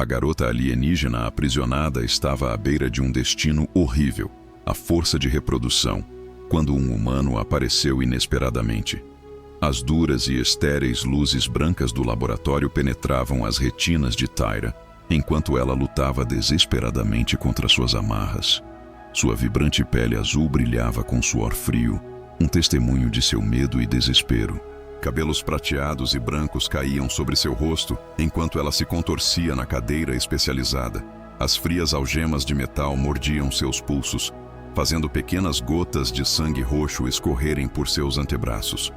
A garota alienígena aprisionada estava à beira de um destino horrível, a força de reprodução, quando um humano apareceu inesperadamente. As duras e estéreis luzes brancas do laboratório penetravam as retinas de Tyra, enquanto ela lutava desesperadamente contra suas amarras. Sua vibrante pele azul brilhava com suor frio, um testemunho de seu medo e desespero. Cabelos prateados e brancos caíam sobre seu rosto, enquanto ela se contorcia na cadeira especializada. As frias algemas de metal mordiam seus pulsos, fazendo pequenas gotas de sangue roxo escorrerem por seus antebraços.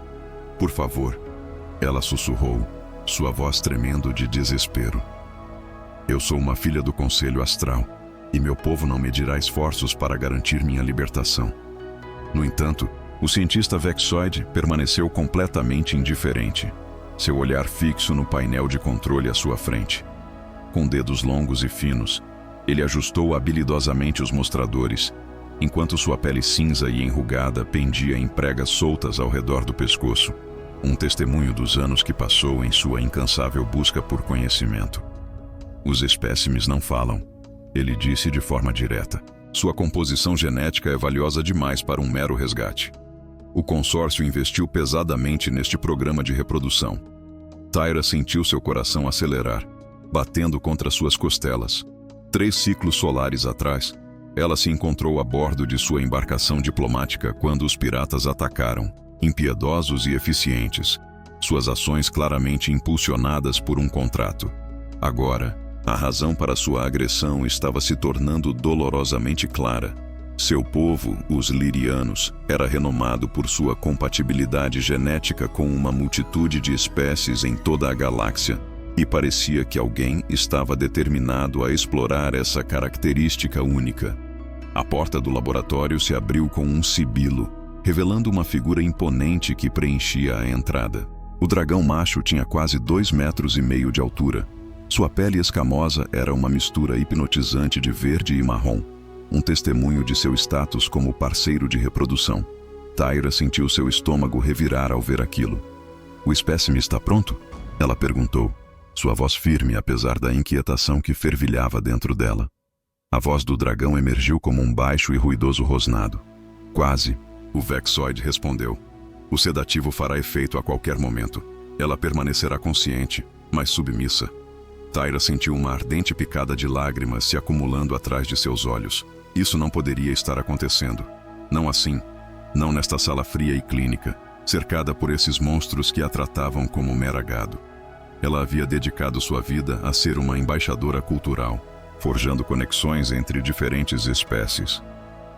"Por favor", ela sussurrou, sua voz tremendo de desespero. "Eu sou uma filha do Conselho Astral, e meu povo não medirá esforços para garantir minha libertação." No entanto, o cientista Vexoid permaneceu completamente indiferente, seu olhar fixo no painel de controle à sua frente. Com dedos longos e finos, ele ajustou habilidosamente os mostradores, enquanto sua pele cinza e enrugada pendia em pregas soltas ao redor do pescoço, um testemunho dos anos que passou em sua incansável busca por conhecimento. "Os espécimes não falam", ele disse de forma direta. "Sua composição genética é valiosa demais para um mero resgate." O consórcio investiu pesadamente neste programa de reprodução. Tyra sentiu seu coração acelerar, batendo contra suas costelas. 3 ciclos solares atrás, ela se encontrou a bordo de sua embarcação diplomática quando os piratas atacaram, impiedosos e eficientes, suas ações claramente impulsionadas por um contrato. Agora, a razão para sua agressão estava se tornando dolorosamente clara. Seu povo, os Lirianos, era renomado por sua compatibilidade genética com uma multitude de espécies em toda a galáxia, e parecia que alguém estava determinado a explorar essa característica única. A porta do laboratório se abriu com um sibilo, revelando uma figura imponente que preenchia a entrada. O dragão macho tinha quase 2,5 metros de altura. Sua pele escamosa era uma mistura hipnotizante de verde e marrom, um testemunho de seu status como parceiro de reprodução. Tyra sentiu seu estômago revirar ao ver aquilo. "O espécime está pronto?" ela perguntou, sua voz firme apesar da inquietação que fervilhava dentro dela. A voz do dragão emergiu como um baixo e ruidoso rosnado. "Quase", o Vexoid respondeu. "O sedativo fará efeito a qualquer momento. Ela permanecerá consciente, mas submissa." Tyra sentiu uma ardente picada de lágrimas se acumulando atrás de seus olhos. Isso não poderia estar acontecendo. Não assim. Não nesta sala fria e clínica, cercada por esses monstros que a tratavam como mera gado. Ela havia dedicado sua vida a ser uma embaixadora cultural, forjando conexões entre diferentes espécies.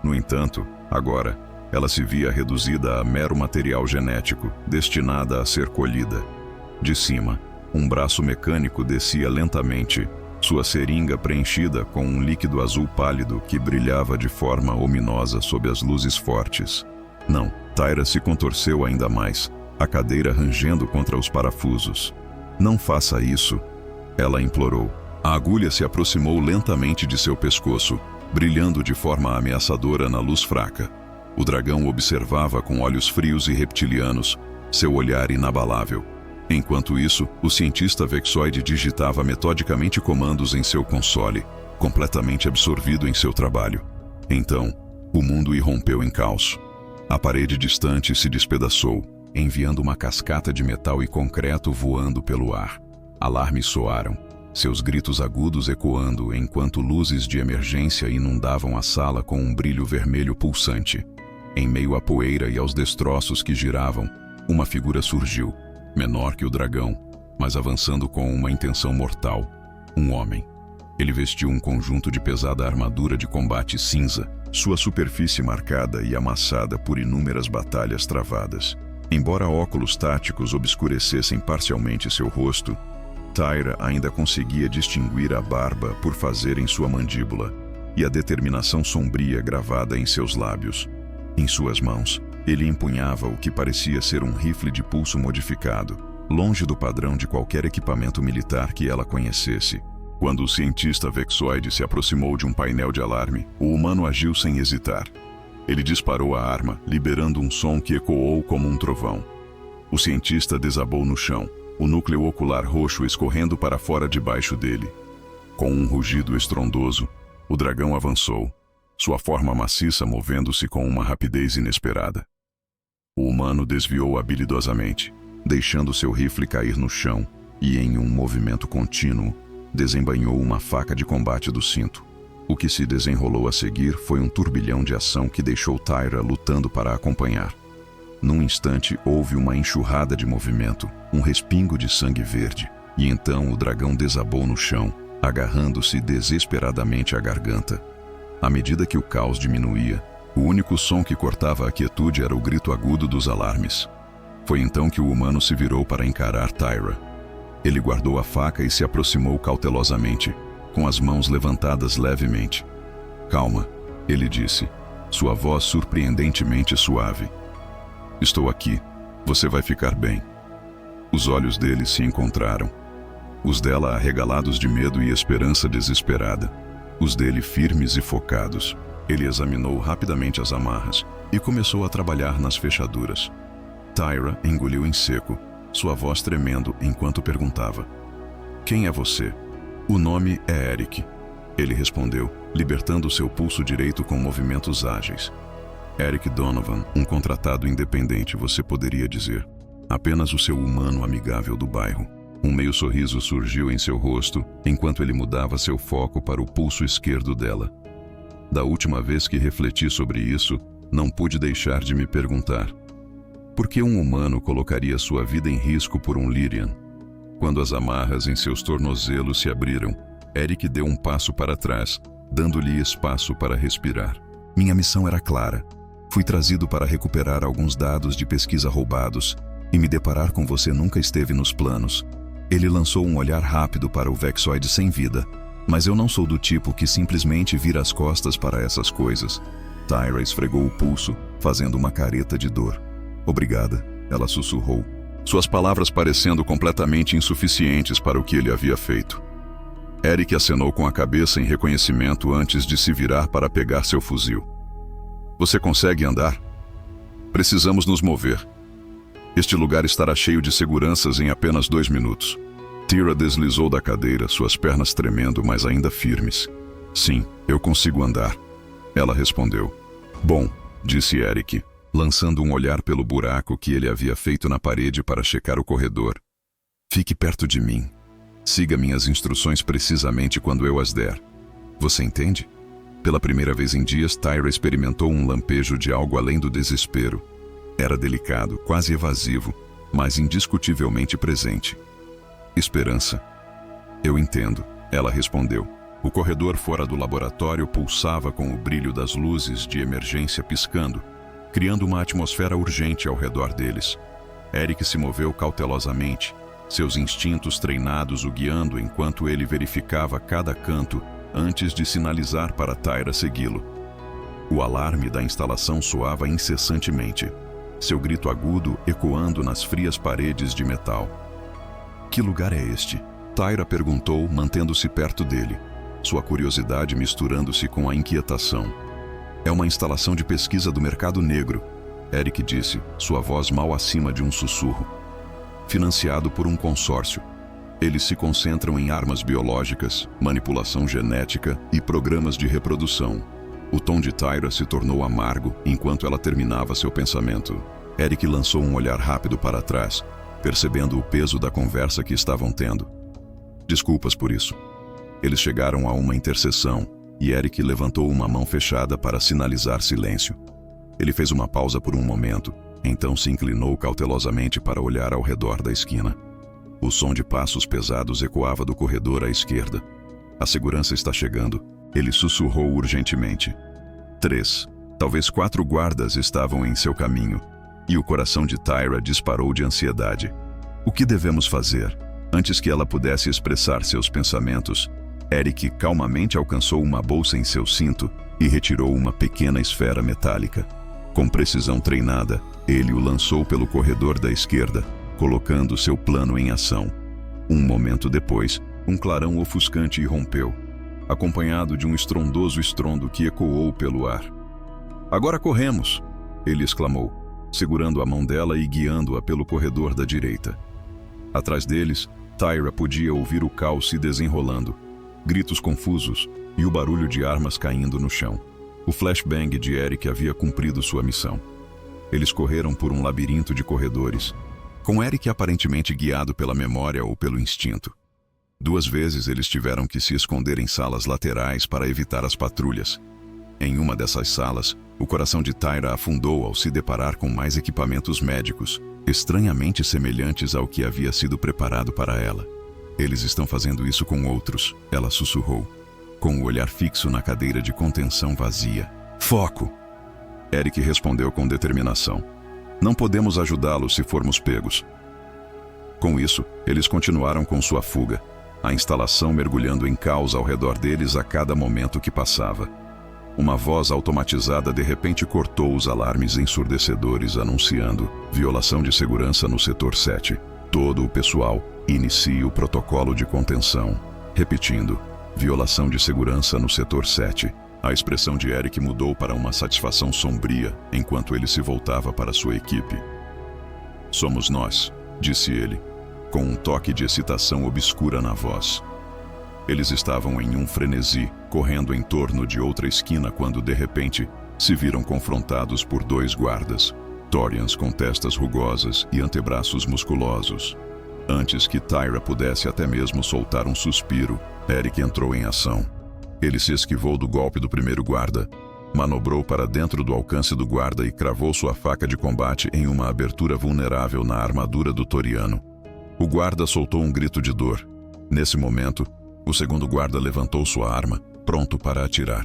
No entanto, agora, ela se via reduzida a mero material genético, destinada a ser colhida. De cima, um braço mecânico descia lentamente, sua seringa preenchida com um líquido azul pálido que brilhava de forma ominosa sob as luzes fortes. Não, Tyra se contorceu ainda mais, a cadeira rangendo contra os parafusos. "Não faça isso", ela implorou. A agulha se aproximou lentamente de seu pescoço, brilhando de forma ameaçadora na luz fraca. O dragão observava com olhos frios e reptilianos, seu olhar inabalável. Enquanto isso, o cientista Vexoid digitava metodicamente comandos em seu console, completamente absorvido em seu trabalho. Então, o mundo irrompeu em caos. A parede distante se despedaçou, enviando uma cascata de metal e concreto voando pelo ar. Alarmes soaram, seus gritos agudos ecoando enquanto luzes de emergência inundavam a sala com um brilho vermelho pulsante. Em meio à poeira e aos destroços que giravam, uma figura surgiu, menor que o dragão, mas avançando com uma intenção mortal. Um homem. Ele vestiu um conjunto de pesada armadura de combate cinza, sua superfície marcada e amassada por inúmeras batalhas travadas. Embora óculos táticos obscurecessem parcialmente seu rosto, Tyra ainda conseguia distinguir a barba por fazer em sua mandíbula e a determinação sombria gravada em seus lábios. Em suas mãos, ele empunhava o que parecia ser um rifle de pulso modificado, longe do padrão de qualquer equipamento militar que ela conhecesse. Quando o cientista Vexoid se aproximou de um painel de alarme, o humano agiu sem hesitar. Ele disparou a arma, liberando um som que ecoou como um trovão. O cientista desabou no chão, o núcleo ocular roxo escorrendo para fora debaixo dele. Com um rugido estrondoso, o dragão avançou, sua forma maciça movendo-se com uma rapidez inesperada. O humano desviou habilidosamente, deixando seu rifle cair no chão e, em um movimento contínuo, desembainhou uma faca de combate do cinto. O que se desenrolou a seguir foi um turbilhão de ação que deixou Tyra lutando para acompanhar. Num instante houve uma enxurrada de movimento, um respingo de sangue verde, e então o dragão desabou no chão, agarrando-se desesperadamente à garganta. À medida que o caos diminuía, o único som que cortava a quietude era o grito agudo dos alarmes. Foi então que o humano se virou para encarar Tyra. Ele guardou a faca e se aproximou cautelosamente, com as mãos levantadas levemente. "Calma", ele disse, sua voz surpreendentemente suave. "Estou aqui. Você vai ficar bem." Os olhos dele se encontraram. Os dela arregalados de medo e esperança desesperada. Os dele firmes e focados. Ele examinou rapidamente as amarras e começou a trabalhar nas fechaduras. Tyra engoliu em seco, sua voz tremendo enquanto perguntava: "Quem é você?" "O nome é Eric", ele respondeu, libertando seu pulso direito com movimentos ágeis. "Eric Donovan, um contratado independente, você poderia dizer. Apenas o seu humano amigável do bairro." Um meio sorriso surgiu em seu rosto enquanto ele mudava seu foco para o pulso esquerdo dela. "Da última vez que refleti sobre isso, não pude deixar de me perguntar: por que um humano colocaria sua vida em risco por um Lyrian?" Quando as amarras em seus tornozelos se abriram, Eric deu um passo para trás, dando-lhe espaço para respirar. "Minha missão era clara. Fui trazido para recuperar alguns dados de pesquisa roubados, e me deparar com você nunca esteve nos planos." Ele lançou um olhar rápido para o Vexoid sem vida, mas eu não sou do tipo que simplesmente vira as costas para essas coisas. Tyra esfregou o pulso, fazendo uma careta de dor. "Obrigada", ela sussurrou, suas palavras parecendo completamente insuficientes para o que ele havia feito. Eric acenou com a cabeça em reconhecimento antes de se virar para pegar seu fuzil. "Você consegue andar? Precisamos nos mover. Este lugar estará cheio de seguranças em apenas 2 minutos." Tyra deslizou da cadeira, suas pernas tremendo, mas ainda firmes. "Sim, eu consigo andar", ela respondeu. "Bom", disse Eric, lançando um olhar pelo buraco que ele havia feito na parede para checar o corredor. "Fique perto de mim. Siga minhas instruções precisamente quando eu as der. Você entende?" Pela primeira vez em dias, Tyra experimentou um lampejo de algo além do desespero. Era delicado, quase evasivo, mas indiscutivelmente presente. "Esperança." "Eu entendo", ela respondeu. O corredor fora do laboratório pulsava com o brilho das luzes de emergência piscando, criando uma atmosfera urgente ao redor deles. Eric se moveu cautelosamente, seus instintos treinados o guiando enquanto ele verificava cada canto antes de sinalizar para Tyra segui-lo. O alarme da instalação soava incessantemente, seu grito agudo ecoando nas frias paredes de metal. "Que lugar é este?" Tyra perguntou, mantendo-se perto dele, sua curiosidade misturando-se com a inquietação. "É uma instalação de pesquisa do mercado negro", Eric disse, sua voz mal acima de um sussurro. "Financiado por um consórcio. Eles se concentram em armas biológicas, manipulação genética e programas de reprodução." O tom de Tyra se tornou amargo enquanto ela terminava seu pensamento. Eric lançou um olhar rápido para trás, percebendo o peso da conversa que estavam tendo. "Desculpas por isso." Eles chegaram a uma interseção e Eric levantou uma mão fechada para sinalizar silêncio. Ele fez uma pausa por um momento, então se inclinou cautelosamente para olhar ao redor da esquina. O som de passos pesados ecoava do corredor à esquerda. "A segurança está chegando", ele sussurrou urgentemente. 3, talvez 4 guardas estavam em seu caminho, e o coração de Tyra disparou de ansiedade. "O que devemos fazer?" Antes que ela pudesse expressar seus pensamentos, Eric calmamente alcançou uma bolsa em seu cinto e retirou uma pequena esfera metálica. Com precisão treinada, ele o lançou pelo corredor da esquerda, colocando seu plano em ação. Um momento depois, um clarão ofuscante irrompeu, acompanhado de um estrondoso estrondo que ecoou pelo ar. "Agora corremos!" ele exclamou, segurando a mão dela e guiando-a pelo corredor da direita. Atrás deles, Tyra podia ouvir o caos se desenrolando. gritos confusos e o barulho de armas caindo no chão. O flashbang de Eric havia cumprido sua missão. Eles correram por um labirinto de corredores, com Eric aparentemente guiado pela memória ou pelo instinto. 2 vezes eles tiveram que se esconder em salas laterais para evitar as patrulhas. Em uma dessas salas, o coração de Tyra afundou ao se deparar com mais equipamentos médicos, estranhamente semelhantes ao que havia sido preparado para ela. Eles estão fazendo isso com outros, ela sussurrou, com o olhar fixo na cadeira de contenção vazia. Foco! Eric respondeu com determinação. Não podemos ajudá-los se formos pegos. Com isso, eles continuaram com sua fuga, a instalação mergulhando em caos ao redor deles a cada momento que passava. Uma voz automatizada de repente cortou os alarmes ensurdecedores anunciando violação de segurança no setor 7. Todo o pessoal inicie o protocolo de contenção. Repetindo, violação de segurança no setor 7. A expressão de Eric mudou para uma satisfação sombria enquanto ele se voltava para sua equipe. Somos nós, disse ele, com um toque de excitação obscura na voz. Eles estavam em um frenesi, correndo em torno de outra esquina quando, de repente, se viram confrontados por 2 guardas, Torians com testas rugosas e antebraços musculosos. Antes que Tyra pudesse até mesmo soltar um suspiro, Eric entrou em ação. Ele se esquivou do golpe do primeiro guarda, manobrou para dentro do alcance do guarda e cravou sua faca de combate em uma abertura vulnerável na armadura do Toriano. O guarda soltou um grito de dor. Nesse momento, o segundo guarda levantou sua arma, pronto para atirar.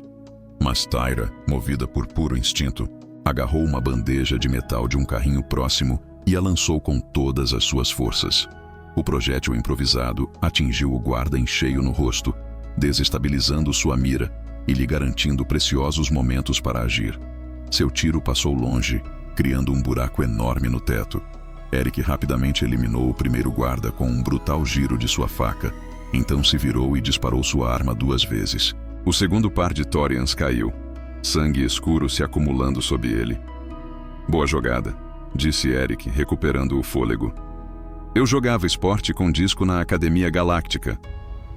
Mas Tyra, movida por puro instinto, agarrou uma bandeja de metal de um carrinho próximo e a lançou com todas as suas forças. O projétil improvisado atingiu o guarda em cheio no rosto, desestabilizando sua mira e lhe garantindo preciosos momentos para agir. Seu tiro passou longe, criando um buraco enorme no teto. Eric rapidamente eliminou o primeiro guarda com um brutal giro de sua faca. Então se virou e disparou sua arma 2 vezes. O segundo par de Torians caiu, sangue escuro se acumulando sob ele. Boa jogada, disse Eric, recuperando o fôlego. Eu jogava esporte com disco na Academia Galáctica,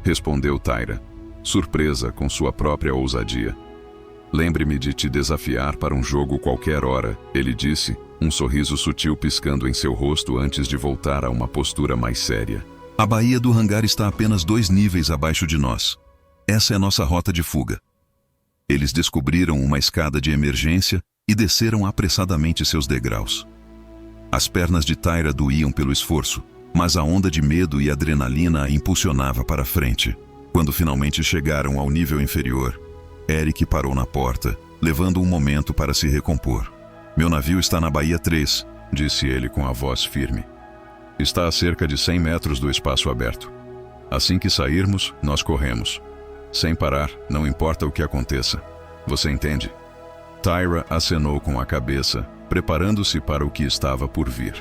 respondeu Tyra, surpresa com sua própria ousadia. Lembre-me de te desafiar para um jogo qualquer hora, ele disse, um sorriso sutil piscando em seu rosto antes de voltar a uma postura mais séria. A baía do hangar está apenas 2 níveis abaixo de nós. Essa é nossa rota de fuga. Eles descobriram uma escada de emergência e desceram apressadamente seus degraus. As pernas de Tyra doíam pelo esforço, mas a onda de medo e adrenalina a impulsionava para frente. Quando finalmente chegaram ao nível inferior, Eric parou na porta, levando um momento para se recompor. Meu navio está na Baía 3, disse ele com a voz firme. Está a cerca de 100 metros do espaço aberto. Assim que sairmos, nós corremos. Sem parar, não importa o que aconteça. Você entende? Tyra acenou com a cabeça, preparando-se para o que estava por vir.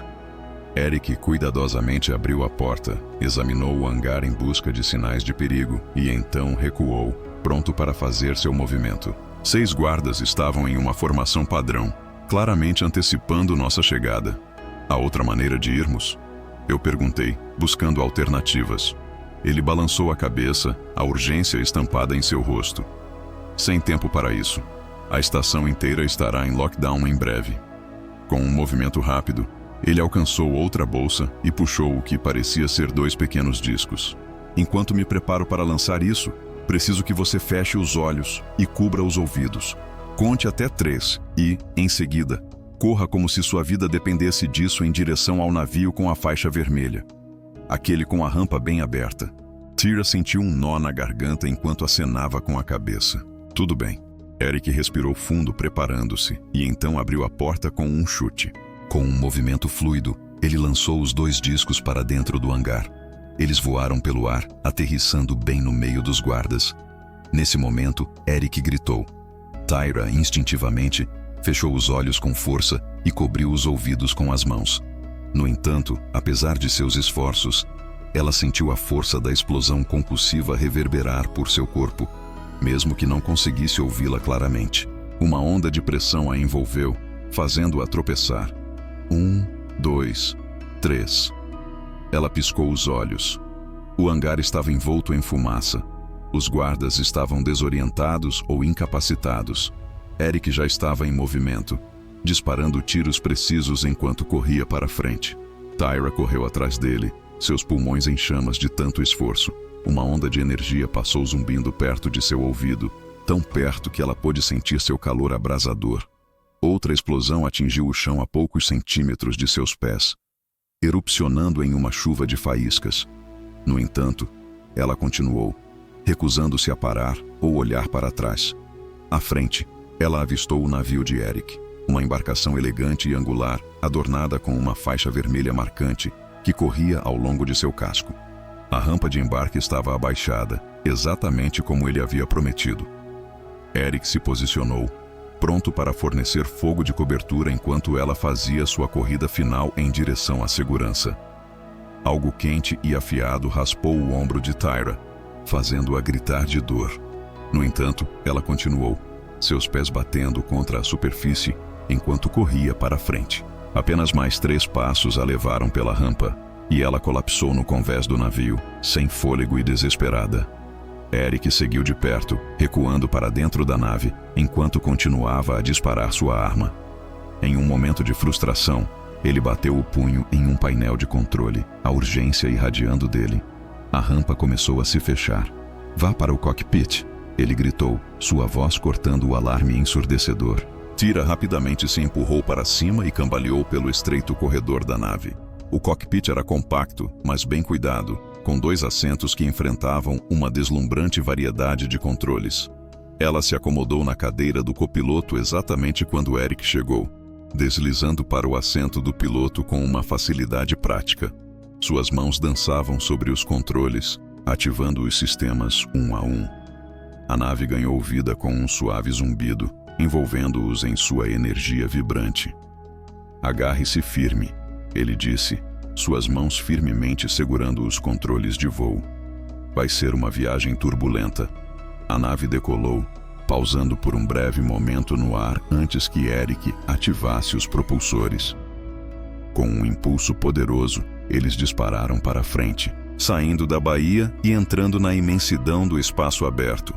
Eric cuidadosamente abriu a porta, examinou o hangar em busca de sinais de perigo e então recuou, pronto para fazer seu movimento. 6 guardas estavam em uma formação padrão, claramente antecipando nossa chegada. Há outra maneira de irmos? Eu perguntei, buscando alternativas. Ele balançou a cabeça, a urgência estampada em seu rosto. Sem tempo para isso. A estação inteira estará em lockdown em breve. Com um movimento rápido, ele alcançou outra bolsa e puxou o que parecia ser 2 pequenos discos. Enquanto me preparo para lançar isso, preciso que você feche os olhos e cubra os ouvidos. Conte até 3 e, em seguida, corra como se sua vida dependesse disso em direção ao navio com a faixa vermelha. Aquele com a rampa bem aberta. Tyra sentiu um nó na garganta enquanto acenava com a cabeça. Tudo bem. Eric respirou fundo preparando-se e então abriu a porta com um chute. Com um movimento fluido, ele lançou os 2 discos para dentro do hangar. Eles voaram pelo ar, aterrissando bem no meio dos guardas. Nesse momento, Eric gritou. Tyra, instintivamente, fechou os olhos com força e cobriu os ouvidos com as mãos. No entanto, apesar de seus esforços, ela sentiu a força da explosão compulsiva reverberar por seu corpo, mesmo que não conseguisse ouvi-la claramente. Uma onda de pressão a envolveu, fazendo-a tropeçar. 1, 2, 3. Ela piscou os olhos. O hangar estava envolto em fumaça. Os guardas estavam desorientados ou incapacitados. Eric já estava em movimento, disparando tiros precisos enquanto corria para frente. Tyra correu atrás dele, seus pulmões em chamas de tanto esforço. Uma onda de energia passou zumbindo perto de seu ouvido, tão perto que ela pôde sentir seu calor abrasador. Outra explosão atingiu o chão a poucos centímetros de seus pés, erupcionando em uma chuva de faíscas. No entanto, ela continuou, recusando-se a parar ou olhar para trás. À frente, ela avistou o navio de Eric, uma embarcação elegante e angular, adornada com uma faixa vermelha marcante, que corria ao longo de seu casco. A rampa de embarque estava abaixada, exatamente como ele havia prometido. Eric se posicionou, pronto para fornecer fogo de cobertura enquanto ela fazia sua corrida final em direção à segurança. Algo quente e afiado raspou o ombro de Tyra, fazendo-a gritar de dor. No entanto, ela continuou, seus pés batendo contra a superfície enquanto corria para frente. Apenas mais 3 passos a levaram pela rampa, e ela colapsou no convés do navio, sem fôlego e desesperada. Eric seguiu de perto, recuando para dentro da nave, enquanto continuava a disparar sua arma. Em um momento de frustração, ele bateu o punho em um painel de controle, a urgência irradiando dele. A rampa começou a se fechar. "Vá para o cockpit", ele gritou, sua voz cortando o alarme ensurdecedor. Tyra rapidamente se empurrou para cima e cambaleou pelo estreito corredor da nave. O cockpit era compacto, mas bem cuidado, com 2 assentos que enfrentavam uma deslumbrante variedade de controles. Ela se acomodou na cadeira do copiloto exatamente quando Eric chegou, deslizando para o assento do piloto com uma facilidade prática. Suas mãos dançavam sobre os controles, ativando os sistemas um a um. A nave ganhou vida com um suave zumbido, envolvendo-os em sua energia vibrante. "Agarre-se firme", ele disse, suas mãos firmemente segurando os controles de voo. "Vai ser uma viagem turbulenta." A nave decolou, pausando por um breve momento no ar antes que Eric ativasse os propulsores. Com um impulso poderoso, eles dispararam para frente, saindo da baía e entrando na imensidão do espaço aberto.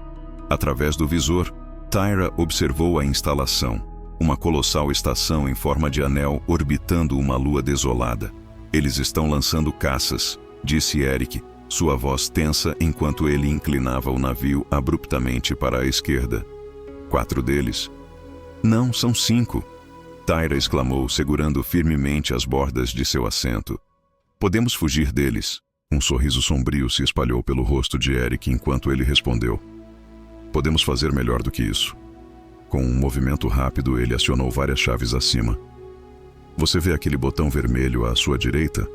Através do visor, Tyra observou a instalação, uma colossal estação em forma de anel orbitando uma lua desolada. "Eles estão lançando caças", disse Eric, sua voz tensa enquanto ele inclinava o navio abruptamente para a esquerda. "4 deles?" "Não, são 5", Tyra exclamou, segurando firmemente as bordas de seu assento. "Podemos fugir deles." Um sorriso sombrio se espalhou pelo rosto de Eric enquanto ele respondeu. "Podemos fazer melhor do que isso." Com um movimento rápido, ele acionou várias chaves acima. "Você vê aquele botão vermelho à sua direita?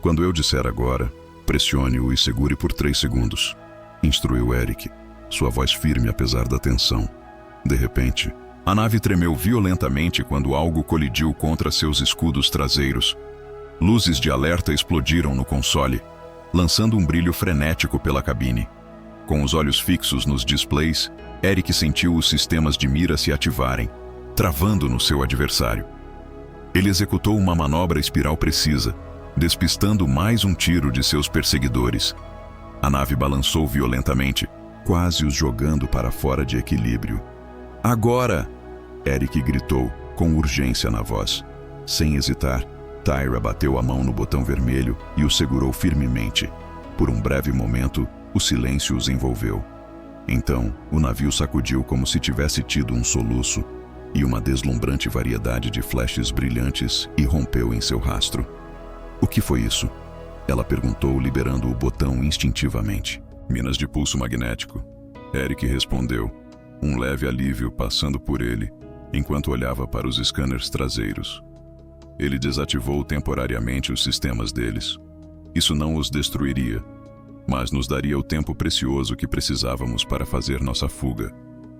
Quando eu disser agora, pressione-o e segure por 3 segundos, instruiu Eric, sua voz firme apesar da tensão. De repente, a nave tremeu violentamente quando algo colidiu contra seus escudos traseiros. Luzes de alerta explodiram no console, lançando um brilho frenético pela cabine. Com os olhos fixos nos displays, Eric sentiu os sistemas de mira se ativarem, travando no seu adversário. Ele executou uma manobra espiral precisa, despistando mais um tiro de seus perseguidores. A nave balançou violentamente, quase os jogando para fora de equilíbrio. "Agora!" Eric gritou, com urgência na voz. Sem hesitar, Tyra bateu a mão no botão vermelho e o segurou firmemente. Por um breve momento, o silêncio os envolveu. Então, o navio sacudiu como se tivesse tido um soluço, e uma deslumbrante variedade de flashes brilhantes irrompeu em seu rastro. "O que foi isso?" Ela perguntou, liberando o botão instintivamente. "Minas de pulso magnético." Eric respondeu, um leve alívio passando por ele, enquanto olhava para os scanners traseiros. Ele desativou temporariamente os sistemas deles. Isso não os destruiria, mas nos daria o tempo precioso que precisávamos para fazer nossa fuga.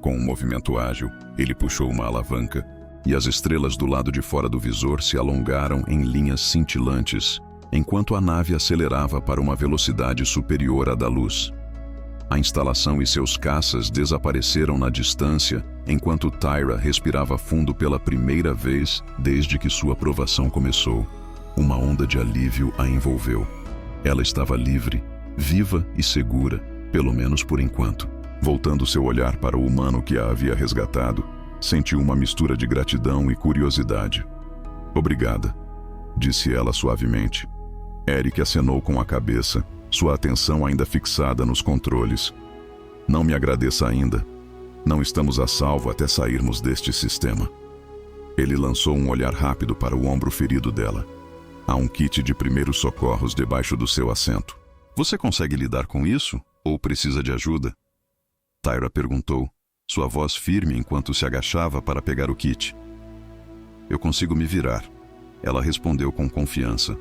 Com um movimento ágil, ele puxou uma alavanca, e as estrelas do lado de fora do visor se alongaram em linhas cintilantes, enquanto a nave acelerava para uma velocidade superior à da luz. A instalação e seus caças desapareceram na distância, enquanto Tyra respirava fundo pela primeira vez desde que sua provação começou. Uma onda de alívio a envolveu. Ela estava livre, viva e segura, Pelo menos por enquanto. Voltando seu olhar para o humano que a havia resgatado, sentiu uma mistura de gratidão e curiosidade. Obrigada, disse ela suavemente. Eric acenou com a cabeça, sua atenção ainda fixada nos controles. Não me agradeça ainda. Não estamos a salvo até sairmos deste sistema. Ele lançou um olhar rápido para o ombro ferido dela. Há um kit de primeiros socorros debaixo do seu assento. Você consegue lidar com isso? Ou precisa de ajuda? Tyra perguntou, sua voz firme enquanto se agachava para pegar o kit. Eu consigo me virar. Ela respondeu com confiança.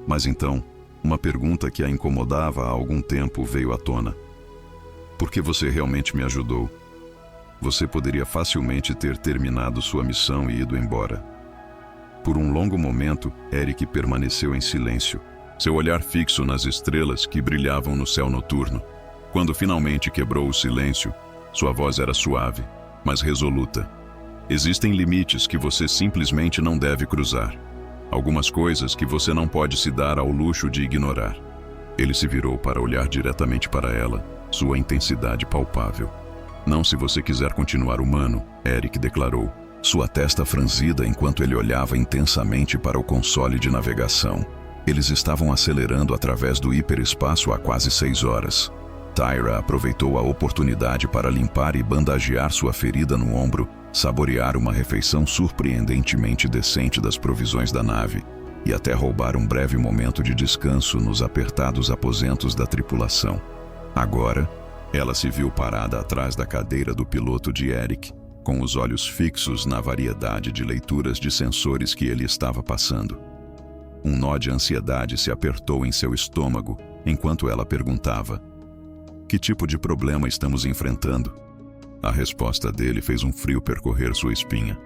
Mas então, uma pergunta que a incomodava há algum tempo veio à tona. Por que você realmente me ajudou? Você poderia facilmente ter terminado sua missão e ido embora. Por um longo momento, Eric permaneceu em silêncio, seu olhar fixo nas estrelas que brilhavam no céu noturno. Quando finalmente quebrou o silêncio, sua voz era suave, mas resoluta. Existem limites que você simplesmente não deve cruzar. Algumas coisas que você não pode se dar ao luxo de ignorar. Ele se virou para olhar diretamente para ela, sua intensidade palpável. Não se você quiser continuar humano, Eric declarou, sua testa franzida enquanto ele olhava intensamente para o console de navegação. Eles estavam acelerando através do hiperespaço há quase 6 horas. Tyra aproveitou a oportunidade para limpar e bandagear sua ferida no ombro, saborear uma refeição surpreendentemente decente das provisões da nave e até roubar um breve momento de descanso nos apertados aposentos da tripulação. Agora, ela se viu parada atrás da cadeira do piloto de Eric, com os olhos fixos na variedade de leituras de sensores que ele estava passando. Um nó de ansiedade se apertou em seu estômago enquanto ela perguntava: que tipo de problema estamos enfrentando? A resposta dele fez um frio percorrer sua espinha.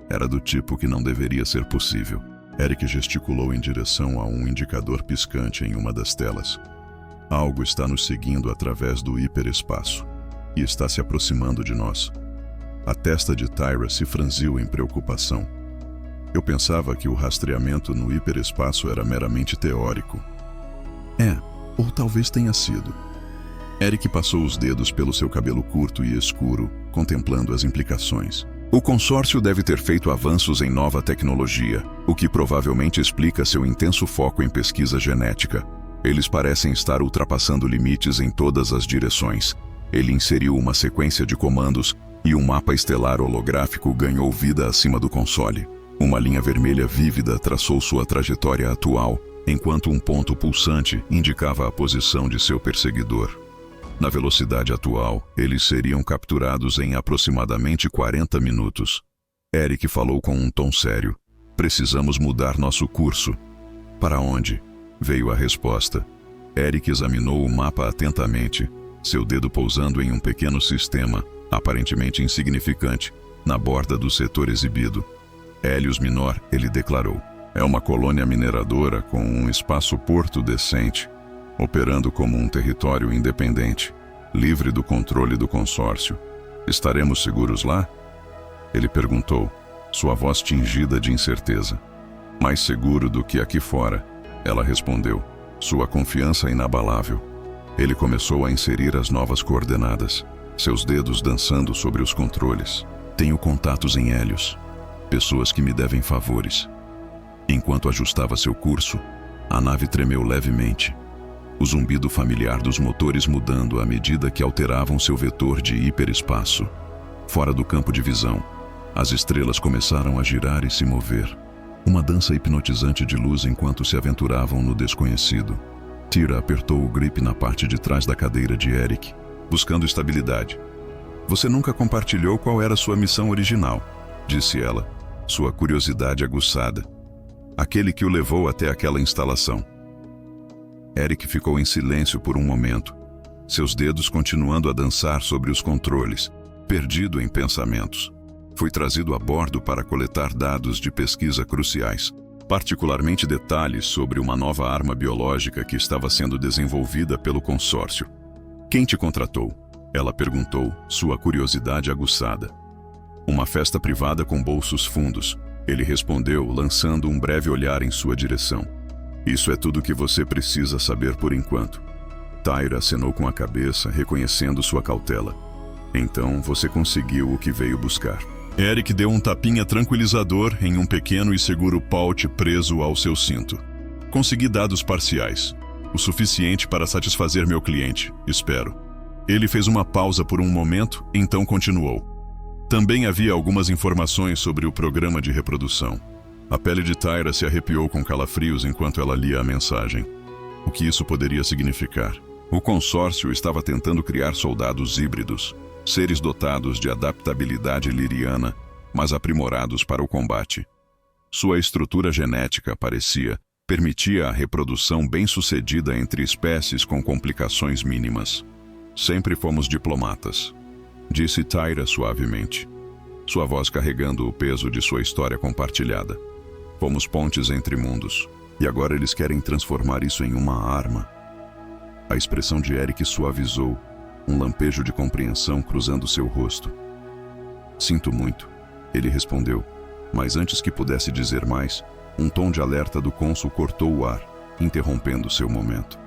Era do tipo que não deveria ser possível. Eric gesticulou em direção a um indicador piscante em uma das telas. Algo está nos seguindo através do hiperespaço e está se aproximando de nós. A testa de Tyra se franziu em preocupação. Eu pensava que o rastreamento no hiperespaço era meramente teórico. Ou talvez tenha sido. Eric passou os dedos pelo seu cabelo curto e escuro, contemplando as implicações. O consórcio deve ter feito avanços em nova tecnologia, o que provavelmente explica seu intenso foco em pesquisa genética. Eles parecem estar ultrapassando limites em todas as direções. Ele inseriu uma sequência de comandos e um mapa estelar holográfico ganhou vida acima do console. Uma linha vermelha vívida traçou sua trajetória atual, enquanto um ponto pulsante indicava a posição de seu perseguidor. Na velocidade atual, eles seriam capturados em aproximadamente 40 minutos. Eric falou com um tom sério. Precisamos mudar nosso curso. Para onde? Veio a resposta. Eric examinou o mapa atentamente, seu dedo pousando em um pequeno sistema, aparentemente insignificante, na borda do setor exibido. Hélios Minor, ele declarou. É uma colônia mineradora com um espaço-porto decente, operando como um território independente, livre do controle do consórcio. Estaremos seguros lá? Ele perguntou, sua voz tingida de incerteza. Mais seguro do que aqui fora, ela respondeu, sua confiança inabalável. Ele começou a inserir as novas coordenadas, seus dedos dançando sobre os controles. Tenho contatos em Hélios, pessoas que me devem favores. Enquanto ajustava seu curso, a nave tremeu levemente, o zumbido familiar dos motores mudando à medida que alteravam seu vetor de hiperespaço. Fora do campo de visão, as estrelas começaram a girar e se mover. Uma dança hipnotizante de luz enquanto se aventuravam no desconhecido. Tyra apertou o grip na parte de trás da cadeira de Eric, buscando estabilidade. Você nunca compartilhou qual era sua missão original, disse ela, sua curiosidade aguçada. Aquele que o levou até aquela instalação. Eric ficou em silêncio por um momento, seus dedos continuando a dançar sobre os controles, perdido em pensamentos. Fui trazido a bordo para coletar dados de pesquisa cruciais, particularmente detalhes sobre uma nova arma biológica que estava sendo desenvolvida pelo consórcio. Quem te contratou? Ela perguntou, sua curiosidade aguçada. Uma festa privada com bolsos fundos, ele respondeu, lançando um breve olhar em sua direção. Isso é tudo que você precisa saber por enquanto. Tyra acenou com a cabeça, reconhecendo sua cautela. Então você conseguiu o que veio buscar. Eric deu um tapinha tranquilizador em um pequeno e seguro pouch preso ao seu cinto. Consegui dados parciais. O suficiente para satisfazer meu cliente, espero. Ele fez uma pausa por um momento, então continuou. Também havia algumas informações sobre o programa de reprodução. A pele de Tyra se arrepiou com calafrios enquanto ela lia a mensagem. O que isso poderia significar? O consórcio estava tentando criar soldados híbridos, seres dotados de adaptabilidade liriana, mas aprimorados para o combate. Sua estrutura genética, permitia a reprodução bem-sucedida entre espécies com complicações mínimas. Sempre fomos diplomatas, disse Tyra suavemente, sua voz carregando o peso de sua história compartilhada. Fomos pontes entre mundos, e agora eles querem transformar isso em uma arma. A expressão de Eric suavizou, um lampejo de compreensão cruzando seu rosto. Sinto muito, ele respondeu, mas antes que pudesse dizer mais, um tom de alerta do cônsul cortou o ar, interrompendo seu momento.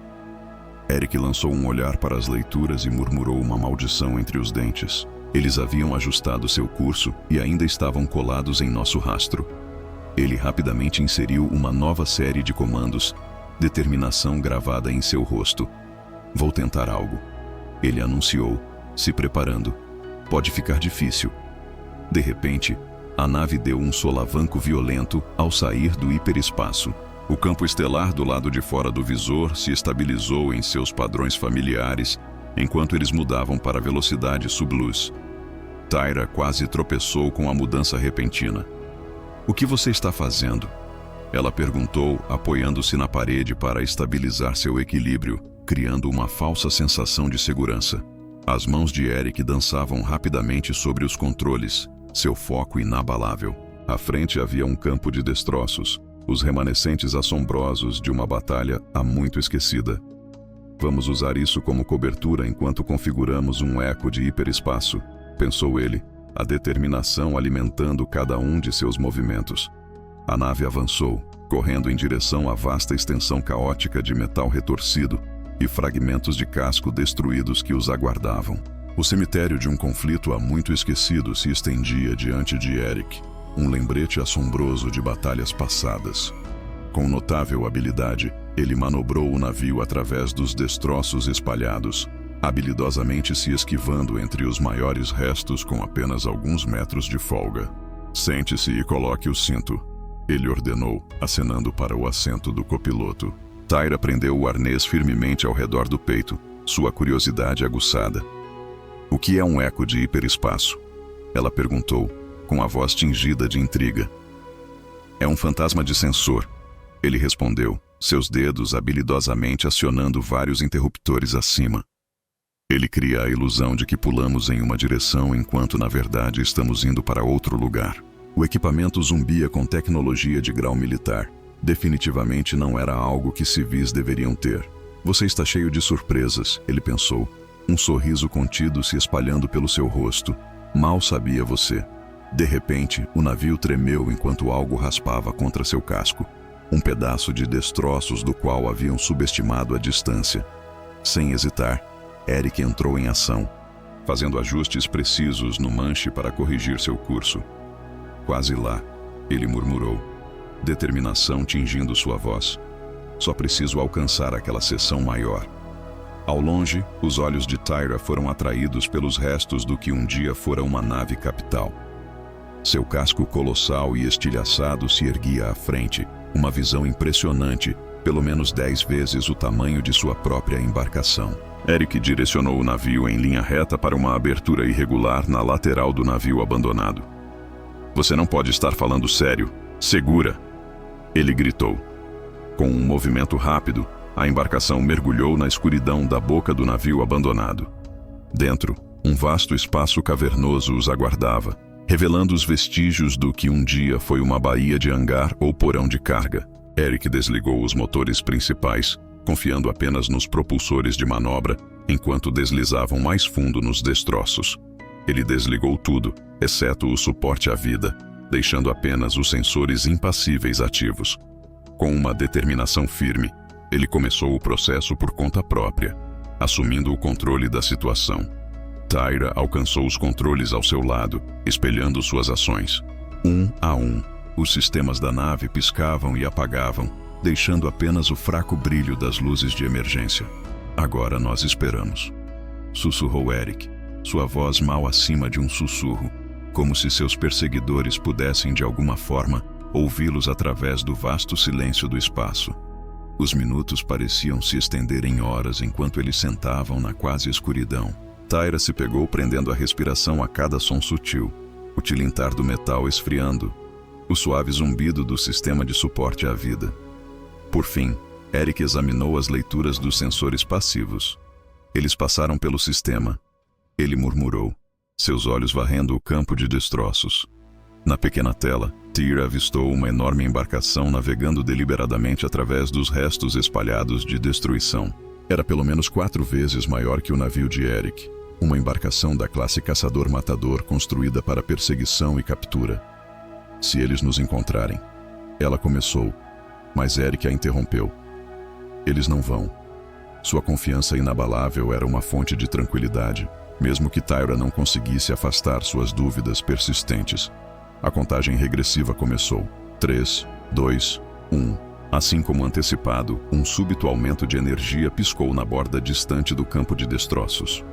Eric lançou um olhar para as leituras e murmurou uma maldição entre os dentes. Eles haviam ajustado seu curso e ainda estavam colados em nosso rastro. Ele rapidamente inseriu uma nova série de comandos, determinação gravada em seu rosto. Vou tentar algo. Ele anunciou, se preparando. Pode ficar difícil. De repente, a nave deu um solavanco violento ao sair do hiperespaço. O campo estelar do lado de fora do visor se estabilizou em seus padrões familiares, enquanto eles mudavam para velocidade subluz. Tyra quase tropeçou com a mudança repentina. O que você está fazendo? Ela perguntou, apoiando-se na parede para estabilizar seu equilíbrio, criando uma falsa sensação de segurança. As mãos de Eric dançavam rapidamente sobre os controles, seu foco inabalável. À frente havia um campo de destroços, os remanescentes assombrosos de uma batalha há muito esquecida. Vamos usar isso como cobertura enquanto configuramos um eco de hiperespaço, pensou ele, a determinação alimentando cada um de seus movimentos. A nave avançou, correndo em direção à vasta extensão caótica de metal retorcido e fragmentos de casco destruídos que os aguardavam. O cemitério de um conflito há muito esquecido se estendia diante de Eric, um lembrete assombroso de batalhas passadas. Com notável habilidade, ele manobrou o navio através dos destroços espalhados, habilidosamente se esquivando entre os maiores restos com apenas alguns metros de folga. Sente-se e coloque o cinto, ele ordenou, acenando para o assento do copiloto. Tyra prendeu o arnês firmemente ao redor do peito, sua curiosidade aguçada. O que é um eco de hiperespaço? Ela perguntou, com a voz tingida de intriga. É um fantasma de sensor, ele respondeu, seus dedos habilidosamente acionando vários interruptores acima. Ele cria a ilusão de que pulamos em uma direção enquanto na verdade estamos indo para outro lugar. O equipamento zumbia com tecnologia de grau militar. Definitivamente não era algo que civis deveriam ter. Você está cheio de surpresas, ele pensou. Um sorriso contido se espalhando pelo seu rosto. Mal sabia você. De repente, o navio tremeu enquanto algo raspava contra seu casco. Um pedaço de destroços do qual haviam subestimado a distância. Sem hesitar, Eric entrou em ação, fazendo ajustes precisos no manche para corrigir seu curso. Quase lá, ele murmurou, determinação tingindo sua voz. Só preciso alcançar aquela seção maior. Ao longe, os olhos de Tyra foram atraídos pelos restos do que um dia fora uma nave capital. Seu casco colossal e estilhaçado se erguia à frente, uma visão impressionante, pelo menos 10 vezes o tamanho de sua própria embarcação. Eric direcionou o navio em linha reta para uma abertura irregular na lateral do navio abandonado. Você não pode estar falando sério. Segura! Ele gritou. Com um movimento rápido, a embarcação mergulhou na escuridão da boca do navio abandonado. Dentro, um vasto espaço cavernoso os aguardava, revelando os vestígios do que um dia foi uma baía de hangar ou porão de carga. Eric desligou os motores principais, confiando apenas nos propulsores de manobra, enquanto deslizavam mais fundo nos destroços. Ele desligou tudo, exceto o suporte à vida, deixando apenas os sensores impassíveis ativos. Com uma determinação firme, ele começou o processo por conta própria. assumindo o controle da situação. Tyra alcançou os controles ao seu lado, espelhando suas ações. Um a um, os sistemas da nave piscavam e apagavam, deixando apenas o fraco brilho das luzes de emergência. Agora nós esperamos, sussurrou Eric, sua voz mal acima de um sussurro, como se seus perseguidores pudessem de alguma forma ouvi-los através do vasto silêncio do espaço. Os minutos pareciam se estender em horas enquanto eles sentavam na quase escuridão. Tyra se pegou prendendo a respiração a cada som sutil, o tilintar do metal esfriando, o suave zumbido do sistema de suporte à vida. Por fim, Eric examinou as leituras dos sensores passivos. Eles passaram pelo sistema. Ele murmurou, seus olhos varrendo o campo de destroços. Na pequena tela, Tyra avistou uma enorme embarcação navegando deliberadamente através dos restos espalhados de destruição. Era pelo menos 4 vezes maior que o navio de Eric, uma embarcação da classe caçador-matador construída para perseguição e captura. Se eles nos encontrarem, ela começou, mas Eric a interrompeu. Eles não vão. Sua confiança inabalável era uma fonte de tranquilidade, mesmo que Tyra não conseguisse afastar suas dúvidas persistentes. A contagem regressiva começou. 3, 2, 1. Assim como antecipado, um súbito aumento de energia piscou na borda distante do campo de destroços.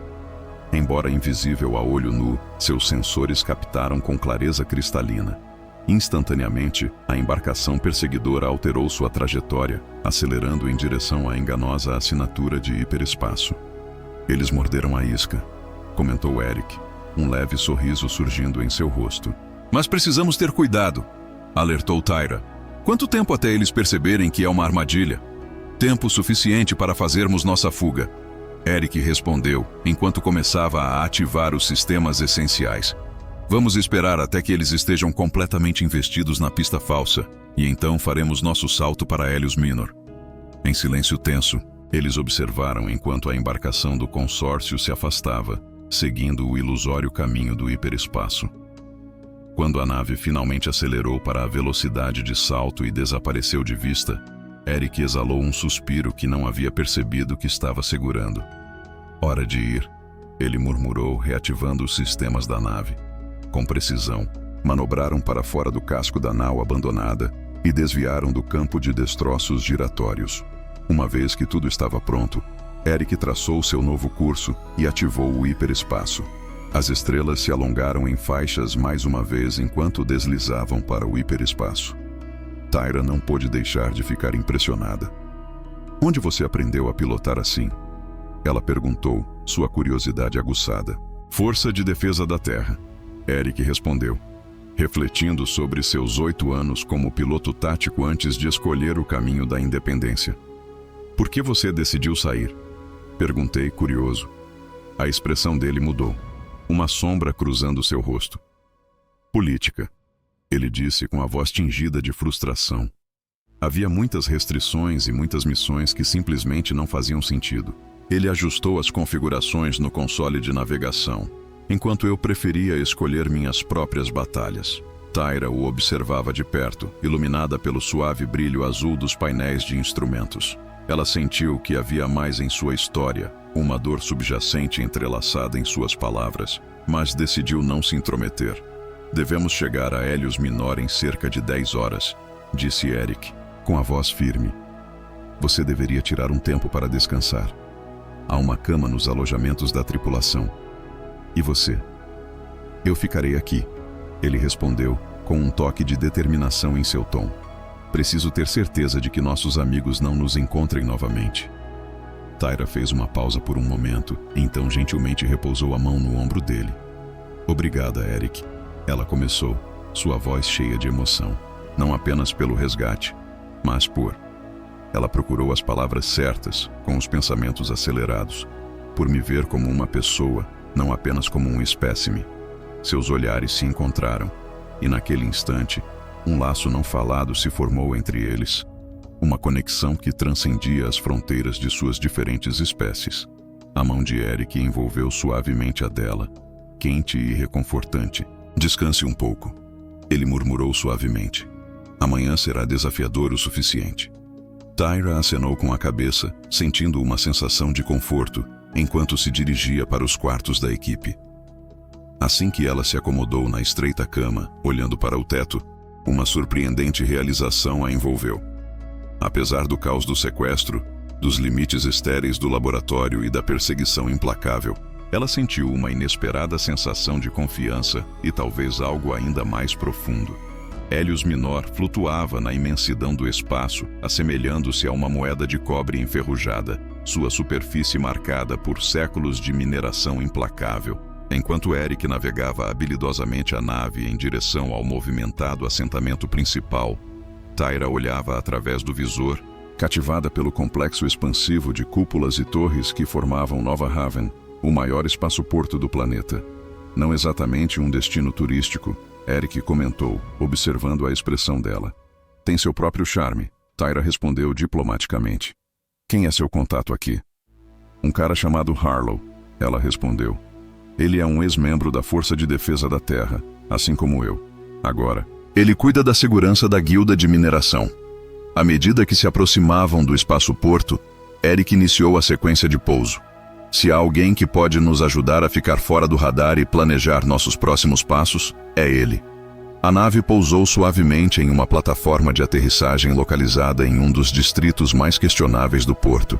Embora invisível a olho nu, seus sensores captaram com clareza cristalina. Instantaneamente, a embarcação perseguidora alterou sua trajetória, acelerando em direção à enganosa assinatura de hiperespaço. Eles morderam a isca, comentou Eric, um leve sorriso surgindo em seu rosto. Mas precisamos ter cuidado, alertou Tyra. Quanto tempo até eles perceberem que é uma armadilha? Tempo suficiente para fazermos nossa fuga. Eric respondeu, enquanto começava a ativar os sistemas essenciais. Vamos esperar até que eles estejam completamente investidos na pista falsa, e então faremos nosso salto para Helios Minor. Em silêncio tenso, eles observaram enquanto a embarcação do consórcio se afastava, seguindo o ilusório caminho do hiperespaço. Quando a nave finalmente acelerou para a velocidade de salto e desapareceu de vista, Eric exalou um suspiro que não havia percebido que estava segurando. Hora de ir, ele murmurou, reativando os sistemas da nave. Com precisão, manobraram para fora do casco da nau abandonada e desviaram do campo de destroços giratórios. Uma vez que tudo estava pronto, Eric traçou seu novo curso e ativou o hiperespaço. As estrelas se alongaram em faixas mais uma vez enquanto deslizavam para o hiperespaço. Tyra não pôde deixar de ficar impressionada. Onde você aprendeu a pilotar assim? Ela perguntou, sua curiosidade aguçada. Força de Defesa da Terra. Eric respondeu, refletindo sobre seus 8 anos como piloto tático antes de escolher o caminho da independência. Por que você decidiu sair? Perguntei, curioso. A expressão dele mudou. Uma sombra cruzando seu rosto. Política, ele disse com a voz tingida de frustração. Havia muitas restrições e muitas missões que simplesmente não faziam sentido. Ele ajustou as configurações no console de navegação, enquanto eu preferia escolher minhas próprias batalhas. Tyra o observava de perto, iluminada pelo suave brilho azul dos painéis de instrumentos. Ela sentiu que havia mais em sua história, uma dor subjacente entrelaçada em suas palavras, mas decidiu não se intrometer. Devemos chegar a Helios Minor em cerca de 10 horas, disse Eric, com a voz firme. Você deveria tirar um tempo para descansar. Há uma cama nos alojamentos da tripulação. E você? Eu ficarei aqui, ele respondeu, com um toque de determinação em seu tom. Preciso ter certeza de que nossos amigos não nos encontrem novamente. Tyra fez uma pausa por um momento, então gentilmente repousou a mão no ombro dele. Obrigada, Eric. Ela começou, sua voz cheia de emoção, não apenas pelo resgate, mas por... Ela procurou as palavras certas, com os pensamentos acelerados, por me ver como uma pessoa, não apenas como um espécime. Seus olhares se encontraram, e naquele instante, um laço não falado se formou entre eles, uma conexão que transcendia as fronteiras de suas diferentes espécies. A mão de Eric envolveu suavemente a dela, quente e reconfortante. Descanse um pouco, ele murmurou suavemente. Amanhã será desafiador o suficiente. Tyra acenou com a cabeça, sentindo uma sensação de conforto, enquanto se dirigia para os quartos da equipe. Assim que ela se acomodou na estreita cama, olhando para o teto, uma surpreendente realização a envolveu. Apesar do caos do sequestro, dos limites estéreis do laboratório e da perseguição implacável, ela sentiu uma inesperada sensação de confiança e talvez algo ainda mais profundo. Hélios Minor flutuava na imensidão do espaço, assemelhando-se a uma moeda de cobre enferrujada, sua superfície marcada por séculos de mineração implacável. Enquanto Eric navegava habilidosamente a nave em direção ao movimentado assentamento principal, Tyra olhava através do visor, cativada pelo complexo expansivo de cúpulas e torres que formavam Nova Haven, o maior espaço-porto do planeta. Não exatamente um destino turístico, Eric comentou, observando a expressão dela. Tem seu próprio charme, Tyra respondeu diplomaticamente. Quem é seu contato aqui? Um cara chamado Harlow, ela respondeu. Ele é um ex-membro da Força de Defesa da Terra, assim como eu. Agora, ele cuida da segurança da guilda de mineração. À medida que se aproximavam do espaço-porto, Eric iniciou a sequência de pouso. Se há alguém que pode nos ajudar a ficar fora do radar e planejar nossos próximos passos, é ele. A nave pousou suavemente em uma plataforma de aterrissagem localizada em um dos distritos mais questionáveis do porto.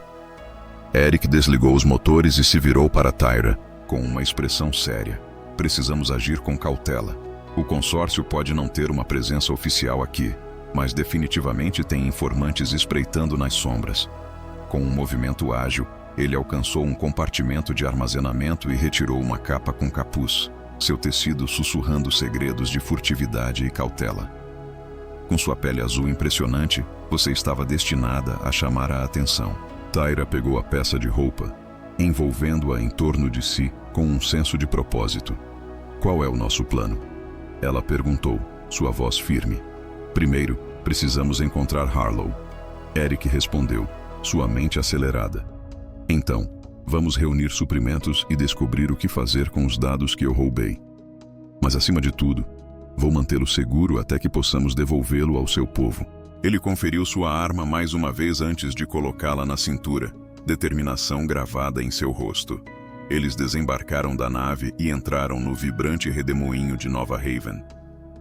Eric desligou os motores e se virou para Tyra, com uma expressão séria. Precisamos agir com cautela. O consórcio pode não ter uma presença oficial aqui, mas definitivamente tem informantes espreitando nas sombras. Com um movimento ágil, ele alcançou um compartimento de armazenamento e retirou uma capa com capuz, seu tecido sussurrando segredos de furtividade e cautela. Com sua pele azul impressionante, você estava destinada a chamar a atenção. Tyra pegou a peça de roupa, envolvendo-a em torno de si com um senso de propósito. Qual é o nosso plano? Ela perguntou, sua voz firme. Primeiro, precisamos encontrar Harlow. Eric respondeu, sua mente acelerada. Então, vamos reunir suprimentos e descobrir o que fazer com os dados que eu roubei. Mas acima de tudo, vou mantê-lo seguro até que possamos devolvê-lo ao seu povo. Ele conferiu sua arma mais uma vez antes de colocá-la na cintura, determinação gravada em seu rosto. Eles desembarcaram da nave e entraram no vibrante redemoinho de Nova Haven.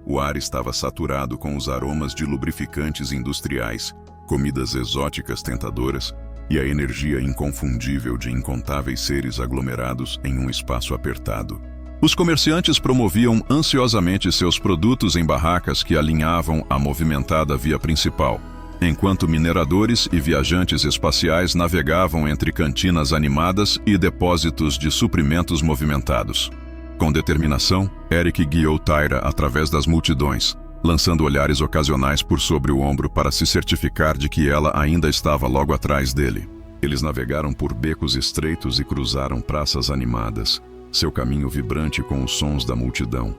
O ar estava saturado com os aromas de lubrificantes industriais, comidas exóticas tentadoras e a energia inconfundível de incontáveis seres aglomerados em um espaço apertado. Os comerciantes promoviam ansiosamente seus produtos em barracas que alinhavam a movimentada via principal, enquanto mineradores e viajantes espaciais navegavam entre cantinas animadas e depósitos de suprimentos movimentados. Com determinação, Eric guiou Tyra através das multidões, lançando olhares ocasionais por sobre o ombro para se certificar de que ela ainda estava logo atrás dele. Eles navegaram por becos estreitos e cruzaram praças animadas, seu caminho vibrante com os sons da multidão.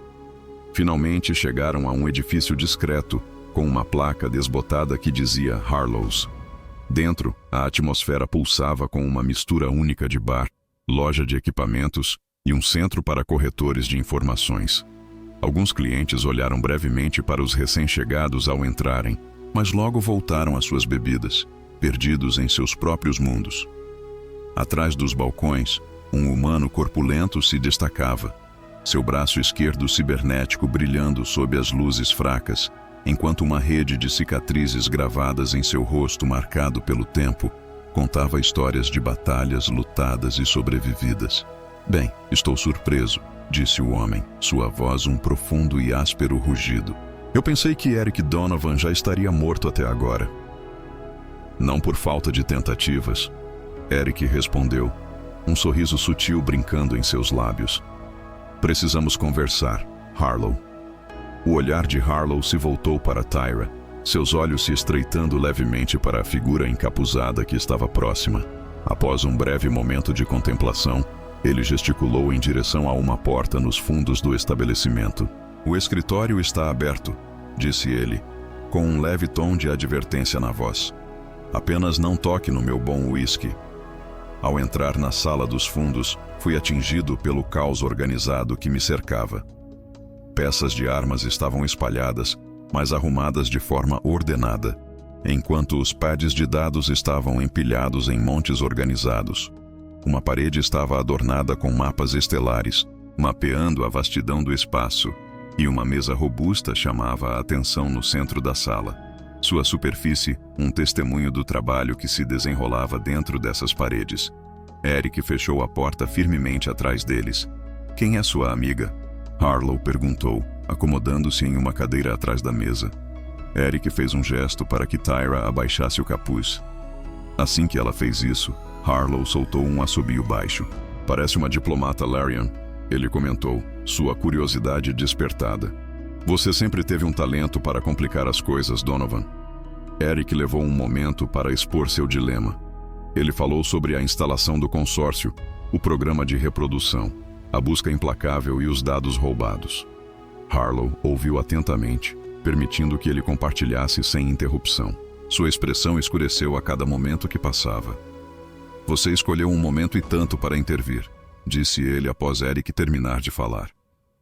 Finalmente chegaram a um edifício discreto, com uma placa desbotada que dizia Harlow's. Dentro, a atmosfera pulsava com uma mistura única de bar, loja de equipamentos e um centro para corretores de informações. Alguns clientes olharam brevemente para os recém-chegados ao entrarem, mas logo voltaram às suas bebidas, perdidos em seus próprios mundos. Atrás dos balcões, um humano corpulento se destacava, seu braço esquerdo cibernético brilhando sob as luzes fracas, enquanto uma rede de cicatrizes gravadas em seu rosto marcado pelo tempo contava histórias de batalhas lutadas e sobrevividas. Bem, estou surpreso, disse o homem, sua voz um profundo e áspero rugido. Eu pensei que Eric Donovan já estaria morto até agora. Não por falta de tentativas, Eric respondeu, um sorriso sutil brincando em seus lábios. Precisamos conversar, Harlow. O olhar de Harlow se voltou para Tyra, seus olhos se estreitando levemente para a figura encapuzada que estava próxima. Após um breve momento de contemplação, ele gesticulou em direção a uma porta nos fundos do estabelecimento. O escritório está aberto, disse ele, com um leve tom de advertência na voz. Apenas não toque no meu bom uísque. Ao entrar na sala dos fundos, fui atingido pelo caos organizado que me cercava. Peças de armas estavam espalhadas, mas arrumadas de forma ordenada, enquanto os pads de dados estavam empilhados em montes organizados. Uma parede estava adornada com mapas estelares, mapeando a vastidão do espaço, e uma mesa robusta chamava a atenção no centro da sala. Sua superfície, um testemunho do trabalho que se desenrolava dentro dessas paredes. Eric fechou a porta firmemente atrás deles. "Quem é sua amiga?" Harlow perguntou, acomodando-se em uma cadeira atrás da mesa. Eric fez um gesto para que Tyra abaixasse o capuz. Assim que ela fez isso, Harlow soltou um assobio baixo. "Parece uma diplomata, Larian", ele comentou, sua curiosidade despertada. "Você sempre teve um talento para complicar as coisas, Donovan." Eric levou um momento para expor seu dilema. Ele falou sobre a instalação do consórcio, o programa de reprodução, a busca implacável e os dados roubados. Harlow ouviu atentamente, permitindo que ele compartilhasse sem interrupção. Sua expressão escureceu a cada momento que passava. "Você escolheu um momento e tanto para intervir", disse ele após Eric terminar de falar.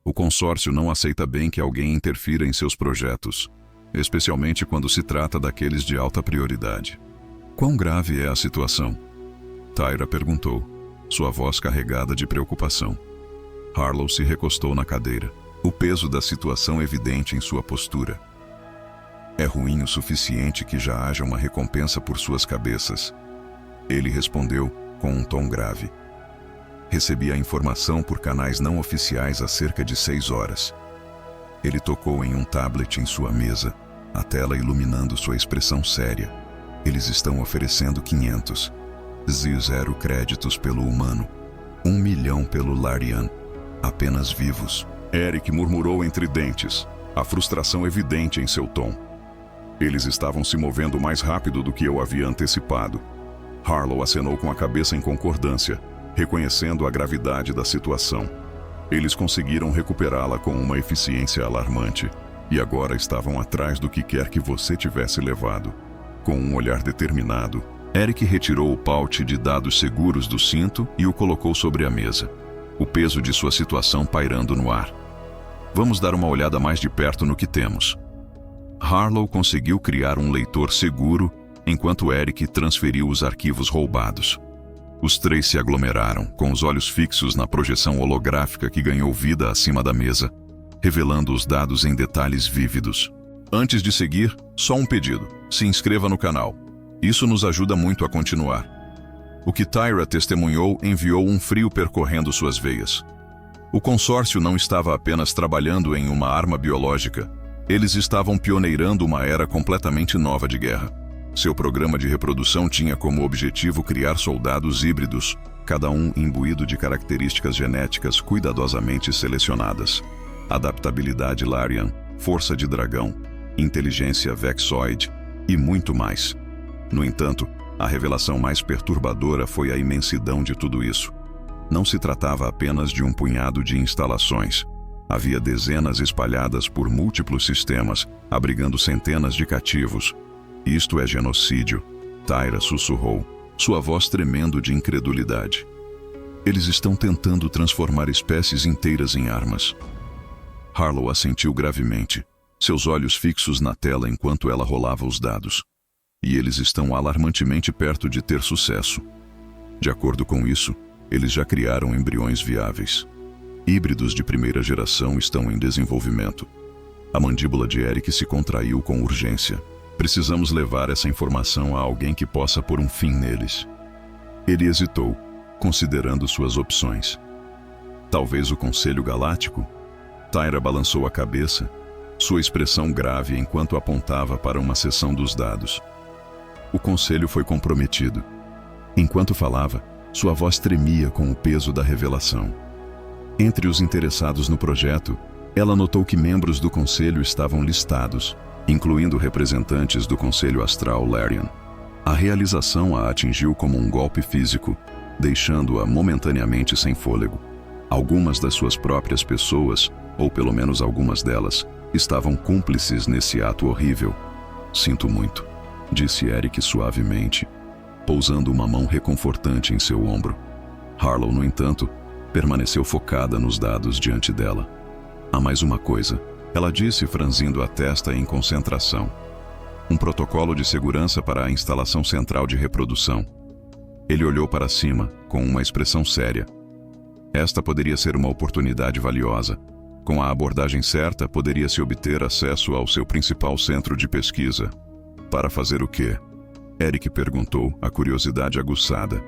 "O consórcio não aceita bem que alguém interfira em seus projetos, especialmente quando se trata daqueles de alta prioridade." "Quão grave é a situação?" Tyra perguntou, sua voz carregada de preocupação. Harlow se recostou na cadeira, o peso da situação evidente em sua postura. "É ruim o suficiente que já haja uma recompensa por suas cabeças." Ele respondeu com um tom grave. "Recebi a informação por canais não oficiais há cerca de 6 horas. Ele tocou em um tablet em sua mesa, a tela iluminando sua expressão séria. "Eles estão oferecendo 500. 0 créditos pelo humano. 1 milhão pelo Larian. Apenas vivos." Eric murmurou entre dentes, a frustração evidente em seu tom. "Eles estavam se movendo mais rápido do que eu havia antecipado." Harlow acenou com a cabeça em concordância, reconhecendo a gravidade da situação. Eles conseguiram recuperá-la com uma eficiência alarmante, e agora estavam atrás do que quer que você tivesse levado. Com um olhar determinado, Eric retirou o pouch de dados seguros do cinto e o colocou sobre a mesa, o peso de sua situação pairando no ar. "Vamos dar uma olhada mais de perto no que temos." Harlow conseguiu criar um leitor seguro enquanto Eric transferiu os arquivos roubados. Os três se aglomeraram, com os olhos fixos na projeção holográfica que ganhou vida acima da mesa, revelando os dados em detalhes vívidos. "Antes de seguir, só um pedido: se inscreva no canal. Isso nos ajuda muito a continuar." O que Tyra testemunhou enviou um frio percorrendo suas veias. O consórcio não estava apenas trabalhando em uma arma biológica, eles estavam pioneirando uma era completamente nova de guerra. Seu programa de reprodução tinha como objetivo criar soldados híbridos, cada um imbuído de características genéticas cuidadosamente selecionadas. Adaptabilidade Larian, força de dragão, inteligência Vexoid e muito mais. No entanto, a revelação mais perturbadora foi a imensidão de tudo isso. Não se tratava apenas de um punhado de instalações. Havia dezenas espalhadas por múltiplos sistemas, abrigando centenas de cativos. "Isto é genocídio", Tyra sussurrou, sua voz tremendo de incredulidade. "Eles estão tentando transformar espécies inteiras em armas." Harlow assentiu gravemente, seus olhos fixos na tela enquanto ela rolava os dados. "E eles estão alarmantemente perto de ter sucesso. De acordo com isso, eles já criaram embriões viáveis. Híbridos de primeira geração estão em desenvolvimento." A mandíbula de Eric se contraiu com urgência. "Precisamos levar essa informação a alguém que possa pôr um fim neles." Ele hesitou, considerando suas opções. "Talvez o Conselho Galáctico?" Tyra balançou a cabeça, sua expressão grave enquanto apontava para uma seção dos dados. O conselho foi comprometido. Enquanto falava, sua voz tremia com o peso da revelação. Entre os interessados no projeto, ela notou que membros do conselho estavam listados, incluindo representantes do Conselho Astral Larian. A realização a atingiu como um golpe físico, deixando-a momentaneamente sem fôlego. Algumas das suas próprias pessoas, ou pelo menos algumas delas, estavam cúmplices nesse ato horrível. "Sinto muito", disse Eric suavemente, pousando uma mão reconfortante em seu ombro. Harlow, no entanto, permaneceu focada nos dados diante dela. "Há mais uma coisa", ela disse, franzindo a testa em concentração. "Um protocolo de segurança para a instalação central de reprodução." Ele olhou para cima, com uma expressão séria. Esta poderia ser uma oportunidade valiosa. Com a abordagem certa, poderia-se obter acesso ao seu principal centro de pesquisa. Para fazer o quê? Eric perguntou, a curiosidade aguçada.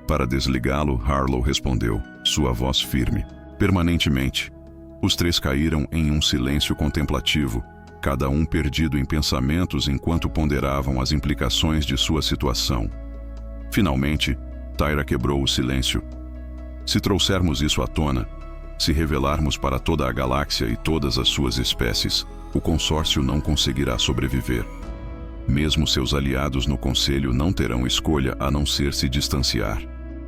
Para desligá-lo, Harlow respondeu, sua voz firme. Permanentemente. Os três caíram em um silêncio contemplativo, cada um perdido em pensamentos enquanto ponderavam as implicações de sua situação. Finalmente, Tyra quebrou o silêncio. Se trouxermos isso à tona, se revelarmos para toda a galáxia e todas as suas espécies, o consórcio não conseguirá sobreviver. Mesmo seus aliados no conselho não terão escolha a não ser se distanciar.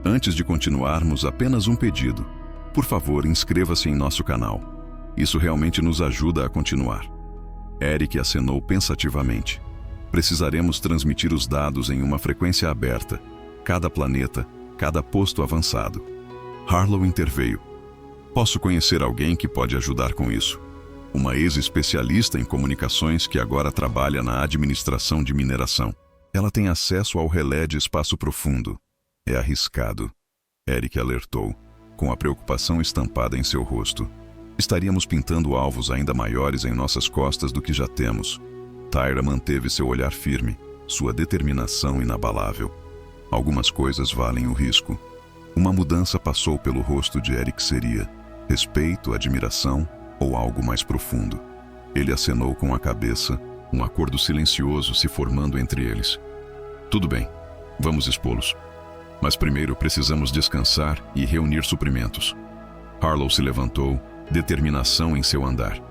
Antes de continuarmos, apenas um pedido. Por favor, inscreva-se em nosso canal. Isso realmente nos ajuda a continuar. Eric acenou pensativamente. Precisaremos transmitir os dados em uma frequência aberta. Cada planeta, cada posto avançado. Harlow interveio. Posso conhecer alguém que pode ajudar com isso. Uma ex-especialista em comunicações que agora trabalha na administração de mineração. Ela tem acesso ao relé de espaço profundo. É arriscado. Eric alertou, com a preocupação estampada em seu rosto. Estaríamos pintando alvos ainda maiores em nossas costas do que já temos. Tyra manteve seu olhar firme, sua determinação inabalável. Algumas coisas valem o risco. Uma mudança passou pelo rosto de Eric. Seria respeito, admiração ou algo mais profundo? Ele acenou com a cabeça, um acordo silencioso se formando entre eles. Tudo bem, vamos expô-los. Mas primeiro precisamos descansar e reunir suprimentos. Harlow se levantou, determinação em seu andar.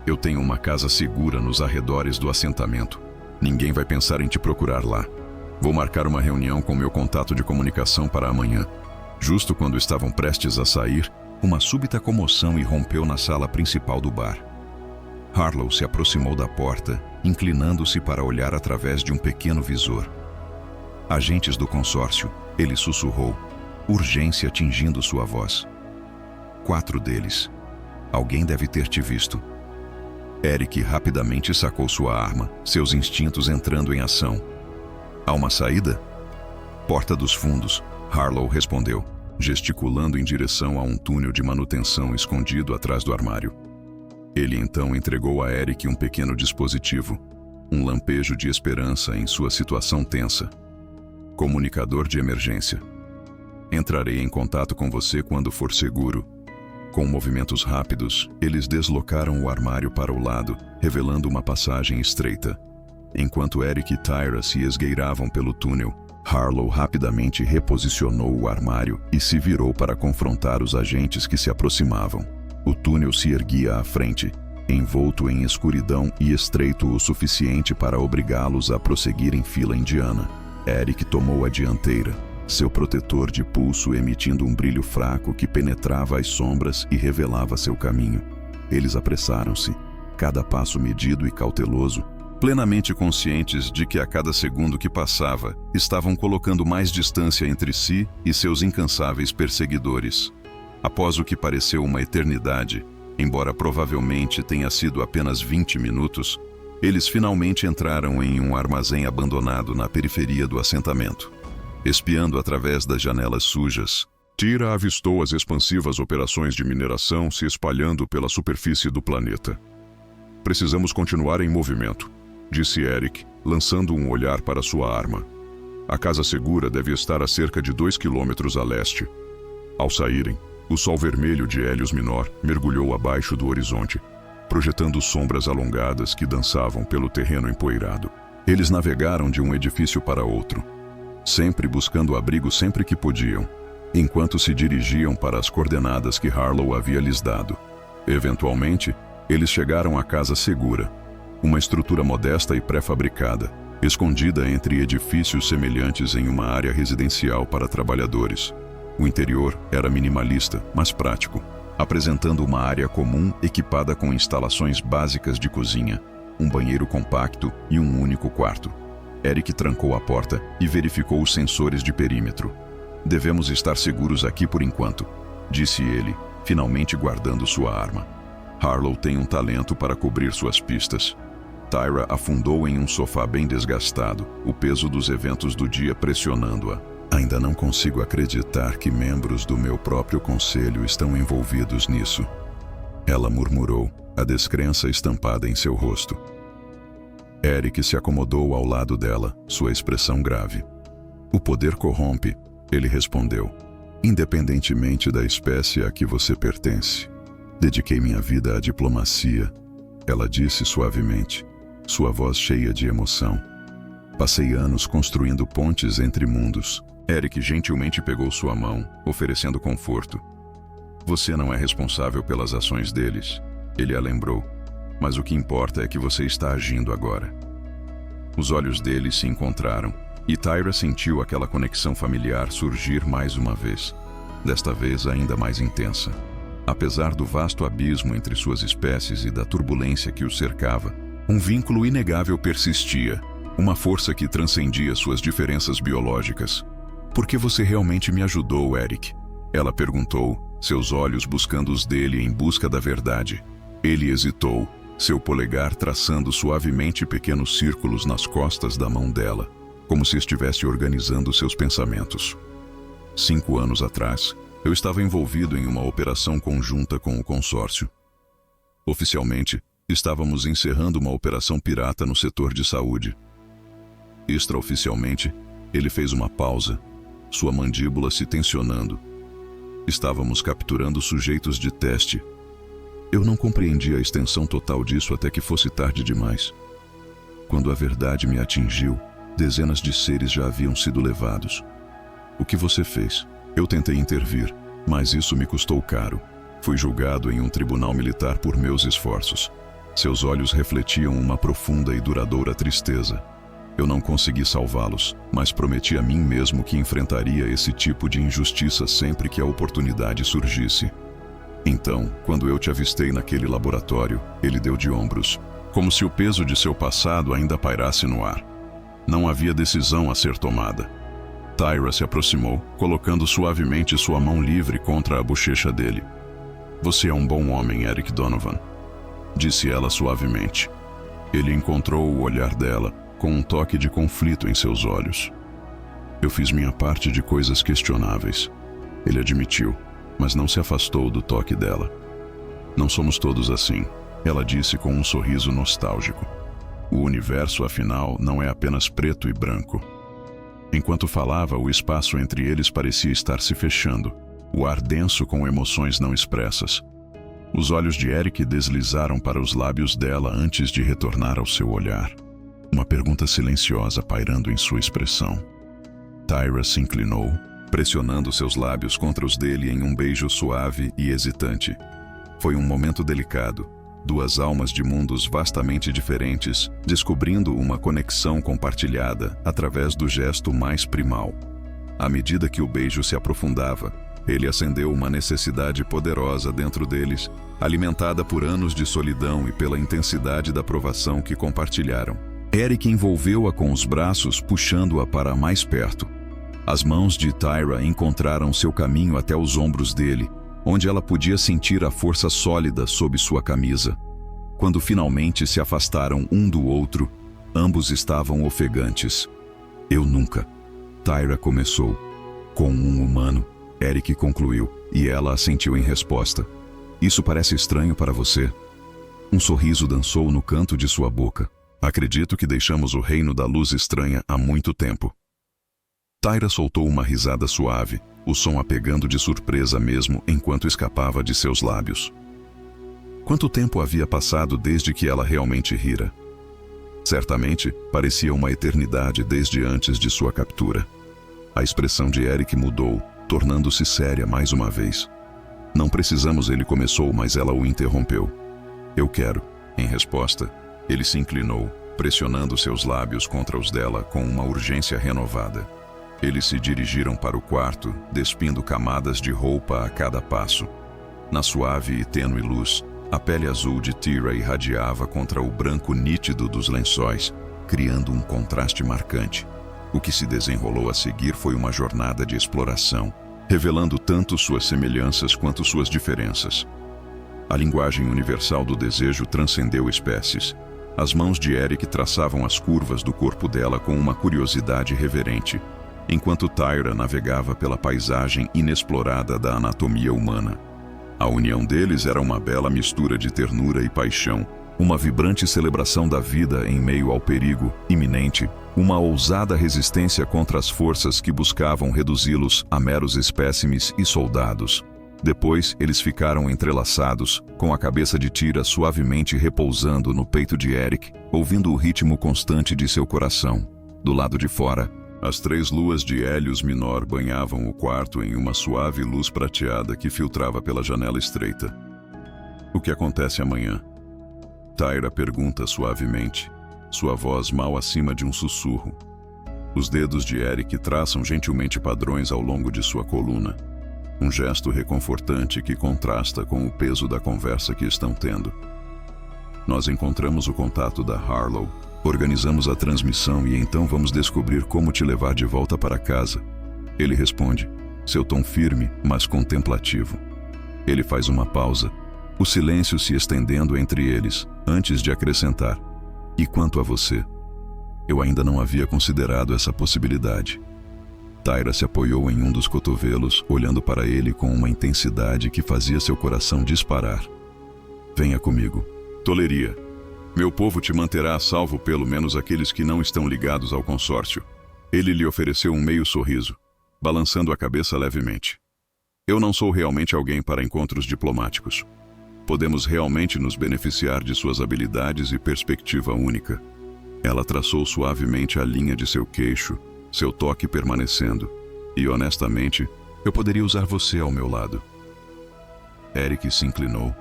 Eu tenho uma casa segura nos arredores do assentamento. Ninguém vai pensar em te procurar lá. Vou marcar uma reunião com meu contato de comunicação para amanhã. Justo quando estavam prestes a sair, uma súbita comoção irrompeu na sala principal do bar. Harlow se aproximou da porta, inclinando-se para olhar através de um pequeno visor. Agentes do consórcio, ele sussurrou, urgência tingindo sua voz. 4 deles. Alguém deve ter te visto. Eric rapidamente sacou sua arma, seus instintos entrando em ação. Há uma saída? Porta dos fundos, Harlow respondeu, gesticulando em direção a um túnel de manutenção escondido atrás do armário. Ele então entregou a Eric um pequeno dispositivo, um lampejo de esperança em sua situação tensa. Comunicador de emergência. Entrarei em contato com você quando for seguro. Com movimentos rápidos, eles deslocaram o armário para o lado, revelando uma passagem estreita. Enquanto Eric e Tyra se esgueiravam pelo túnel, Harlow rapidamente reposicionou o armário e se virou para confrontar os agentes que se aproximavam. O túnel se erguia à frente, envolto em escuridão e estreito o suficiente para obrigá-los a prosseguir em fila indiana. Eric tomou a dianteira, seu protetor de pulso emitindo um brilho fraco que penetrava as sombras e revelava seu caminho. Eles apressaram-se, cada passo medido e cauteloso, plenamente conscientes de que a cada segundo que passava, estavam colocando mais distância entre si e seus incansáveis perseguidores. Após o que pareceu uma eternidade, embora provavelmente tenha sido apenas 20 minutos, eles finalmente entraram em um armazém abandonado na periferia do assentamento. Espiando através das janelas sujas, Tyra avistou as expansivas operações de mineração se espalhando pela superfície do planeta. Precisamos continuar em movimento, disse Eric, lançando um olhar para sua arma. A casa segura deve estar a cerca de 2 quilômetros a leste. Ao saírem, o sol vermelho de Hélios Minor mergulhou abaixo do horizonte, projetando sombras alongadas que dançavam pelo terreno empoeirado. Eles navegaram de um edifício para outro, sempre buscando abrigo sempre que podiam, enquanto se dirigiam para as coordenadas que Harlow havia lhes dado. Eventualmente, eles chegaram à casa segura, uma estrutura modesta e pré-fabricada, escondida entre edifícios semelhantes em uma área residencial para trabalhadores. O interior era minimalista, mas prático, apresentando uma área comum equipada com instalações básicas de cozinha, um banheiro compacto e um único quarto. Eric trancou a porta e verificou os sensores de perímetro. Devemos estar seguros aqui por enquanto, disse ele, finalmente guardando sua arma. Harlow tem um talento para cobrir suas pistas. Tyra afundou em um sofá bem desgastado, o peso dos eventos do dia pressionando-a. Ainda não consigo acreditar que membros do meu próprio conselho estão envolvidos nisso. Ela murmurou, a descrença estampada em seu rosto. Eric se acomodou ao lado dela, sua expressão grave. O poder corrompe, ele respondeu. Independentemente da espécie a que você pertence. Dediquei minha vida à diplomacia, ela disse suavemente, sua voz cheia de emoção. Passei anos construindo pontes entre mundos. Eric gentilmente pegou sua mão, oferecendo conforto. Você não é responsável pelas ações deles, ele a lembrou. Mas o que importa é que você está agindo agora. Os olhos dele se encontraram, e Tyra sentiu aquela conexão familiar surgir mais uma vez. Desta vez ainda mais intensa. Apesar do vasto abismo entre suas espécies e da turbulência que os cercava, um vínculo inegável persistia, uma força que transcendia suas diferenças biológicas. Por que você realmente me ajudou, Eric? Ela perguntou, seus olhos buscando os dele em busca da verdade. Ele hesitou, seu polegar traçando suavemente pequenos círculos nas costas da mão dela, como se estivesse organizando seus pensamentos. 5 anos atrás, eu estava envolvido em uma operação conjunta com o consórcio. Oficialmente, estávamos encerrando uma operação pirata no setor de saúde. Extraoficialmente, ele fez uma pausa, sua mandíbula se tensionando. Estávamos capturando sujeitos de teste. Eu não compreendi a extensão total disso até que fosse tarde demais. Quando a verdade me atingiu, dezenas de seres já haviam sido levados. O que você fez? Eu tentei intervir, mas isso me custou caro. Fui julgado em um tribunal militar por meus esforços. Seus olhos refletiam uma profunda e duradoura tristeza. Eu não consegui salvá-los, mas prometi a mim mesmo que enfrentaria esse tipo de injustiça sempre que a oportunidade surgisse. Então, quando eu te avistei naquele laboratório, ele deu de ombros, como se o peso de seu passado ainda pairasse no ar. Não havia decisão a ser tomada. Tyra se aproximou, colocando suavemente sua mão livre contra a bochecha dele. Você é um bom homem, Eric Donovan, disse ela suavemente. Ele encontrou o olhar dela, com um toque de conflito em seus olhos. Eu fiz minha parte de coisas questionáveis. Ele admitiu, mas não se afastou do toque dela. Não somos todos assim, ela disse com um sorriso nostálgico. O universo, afinal, não é apenas preto e branco. Enquanto falava, o espaço entre eles parecia estar se fechando, o ar denso com emoções não expressas. Os olhos de Eric deslizaram para os lábios dela antes de retornar ao seu olhar. Uma pergunta silenciosa pairando em sua expressão. Tyra se inclinou, pressionando seus lábios contra os dele em um beijo suave e hesitante. Foi um momento delicado. Duas almas de mundos vastamente diferentes, descobrindo uma conexão compartilhada através do gesto mais primal. À medida que o beijo se aprofundava, ele acendeu uma necessidade poderosa dentro deles, alimentada por anos de solidão e pela intensidade da provação que compartilharam. Eric envolveu-a com os braços, puxando-a para mais perto. As mãos de Tyra encontraram seu caminho até os ombros dele, onde ela podia sentir a força sólida sob sua camisa. Quando finalmente se afastaram um do outro, ambos estavam ofegantes. Eu nunca. Tyra começou. Com um humano, Eric concluiu, e ela assentiu em resposta. Isso parece estranho para você? Um sorriso dançou no canto de sua boca. Acredito que deixamos o reino da luz estranha há muito tempo. Tyra soltou uma risada suave, o som a pegando de surpresa mesmo enquanto escapava de seus lábios. Quanto tempo havia passado desde que ela realmente rira? Certamente, parecia uma eternidade desde antes de sua captura. A expressão de Eric mudou, tornando-se séria mais uma vez. Não precisamos, ele começou, mas ela o interrompeu. Eu quero. Em resposta, ele se inclinou, pressionando seus lábios contra os dela com uma urgência renovada. Eles se dirigiram para o quarto, despindo camadas de roupa a cada passo. Na suave e tênue luz, a pele azul de Tyra irradiava contra o branco nítido dos lençóis, criando um contraste marcante. O que se desenrolou a seguir foi uma jornada de exploração, revelando tanto suas semelhanças quanto suas diferenças. A linguagem universal do desejo transcendeu espécies. As mãos de Eric traçavam as curvas do corpo dela com uma curiosidade reverente. enquanto Tyra navegava pela paisagem inexplorada da anatomia humana. A união deles era uma bela mistura de ternura e paixão, uma vibrante celebração da vida em meio ao perigo iminente, uma ousada resistência contra as forças que buscavam reduzi-los a meros espécimes e soldados. Depois, eles ficaram entrelaçados, com a cabeça de Tyra suavemente repousando no peito de Eric, ouvindo o ritmo constante de seu coração. Do lado de fora, as 3 luas de Hélios Minor banhavam o quarto em uma suave luz prateada que filtrava pela janela estreita. "O que acontece amanhã?" Tyra pergunta suavemente, sua voz mal acima de um sussurro. Os dedos de Eric traçam gentilmente padrões ao longo de sua coluna, um gesto reconfortante que contrasta com o peso da conversa que estão tendo. "Nós encontramos o contato da Harlow, organizamos a transmissão e então vamos descobrir como te levar de volta para casa." Ele responde, seu tom firme, mas contemplativo. Ele faz uma pausa, o silêncio se estendendo entre eles, antes de acrescentar, "E quanto a você? Eu ainda não havia considerado essa possibilidade." Tyra se apoiou em um dos cotovelos, olhando para ele com uma intensidade que fazia seu coração disparar. "Venha comigo." "Toleria. Meu povo te manterá a salvo, pelo menos aqueles que não estão ligados ao consórcio." Ele lhe ofereceu um meio sorriso, balançando a cabeça levemente. "Eu não sou realmente alguém para encontros diplomáticos. Podemos realmente nos beneficiar de suas habilidades e perspectiva única." Ela traçou suavemente a linha de seu queixo, seu toque permanecendo. "E honestamente, eu poderia usar você ao meu lado." Eric se inclinou,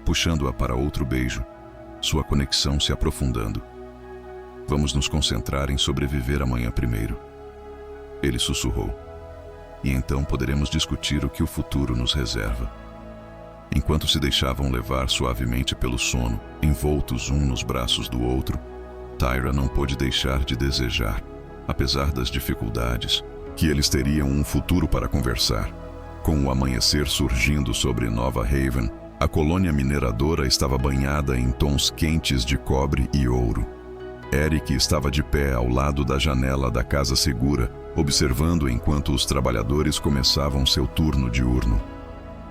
puxando-a para outro beijo, sua conexão se aprofundando. "Vamos nos concentrar em sobreviver amanhã primeiro." Ele sussurrou. "E então poderemos discutir o que o futuro nos reserva." Enquanto se deixavam levar suavemente pelo sono, envoltos um nos braços do outro, Tyra não pôde deixar de desejar, apesar das dificuldades, que eles teriam um futuro para conversar. Com o amanhecer surgindo sobre Nova Haven, a colônia mineradora estava banhada em tons quentes de cobre e ouro. Eric estava de pé ao lado da janela da casa segura, observando enquanto os trabalhadores começavam seu turno diurno.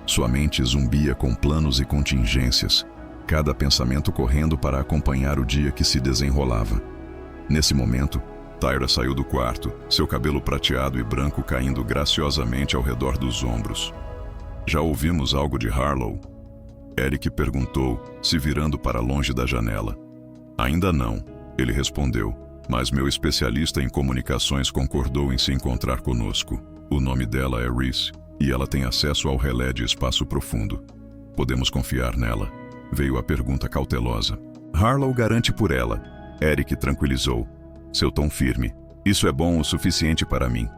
Sua mente zumbia com planos e contingências, cada pensamento correndo para acompanhar o dia que se desenrolava. Nesse momento, Tyra saiu do quarto, seu cabelo prateado e branco caindo graciosamente ao redor dos ombros. "Já ouvimos algo de Harlow?" Eric perguntou, se virando para longe da janela. "Ainda não," ele respondeu, "mas meu especialista em comunicações concordou em se encontrar conosco. O nome dela é Reese, e ela tem acesso ao relé de espaço profundo. Podemos confiar nela?" Veio a pergunta cautelosa. "Harlow garante por ela," Eric tranquilizou, seu tom firme. "Isso é bom o suficiente para mim,"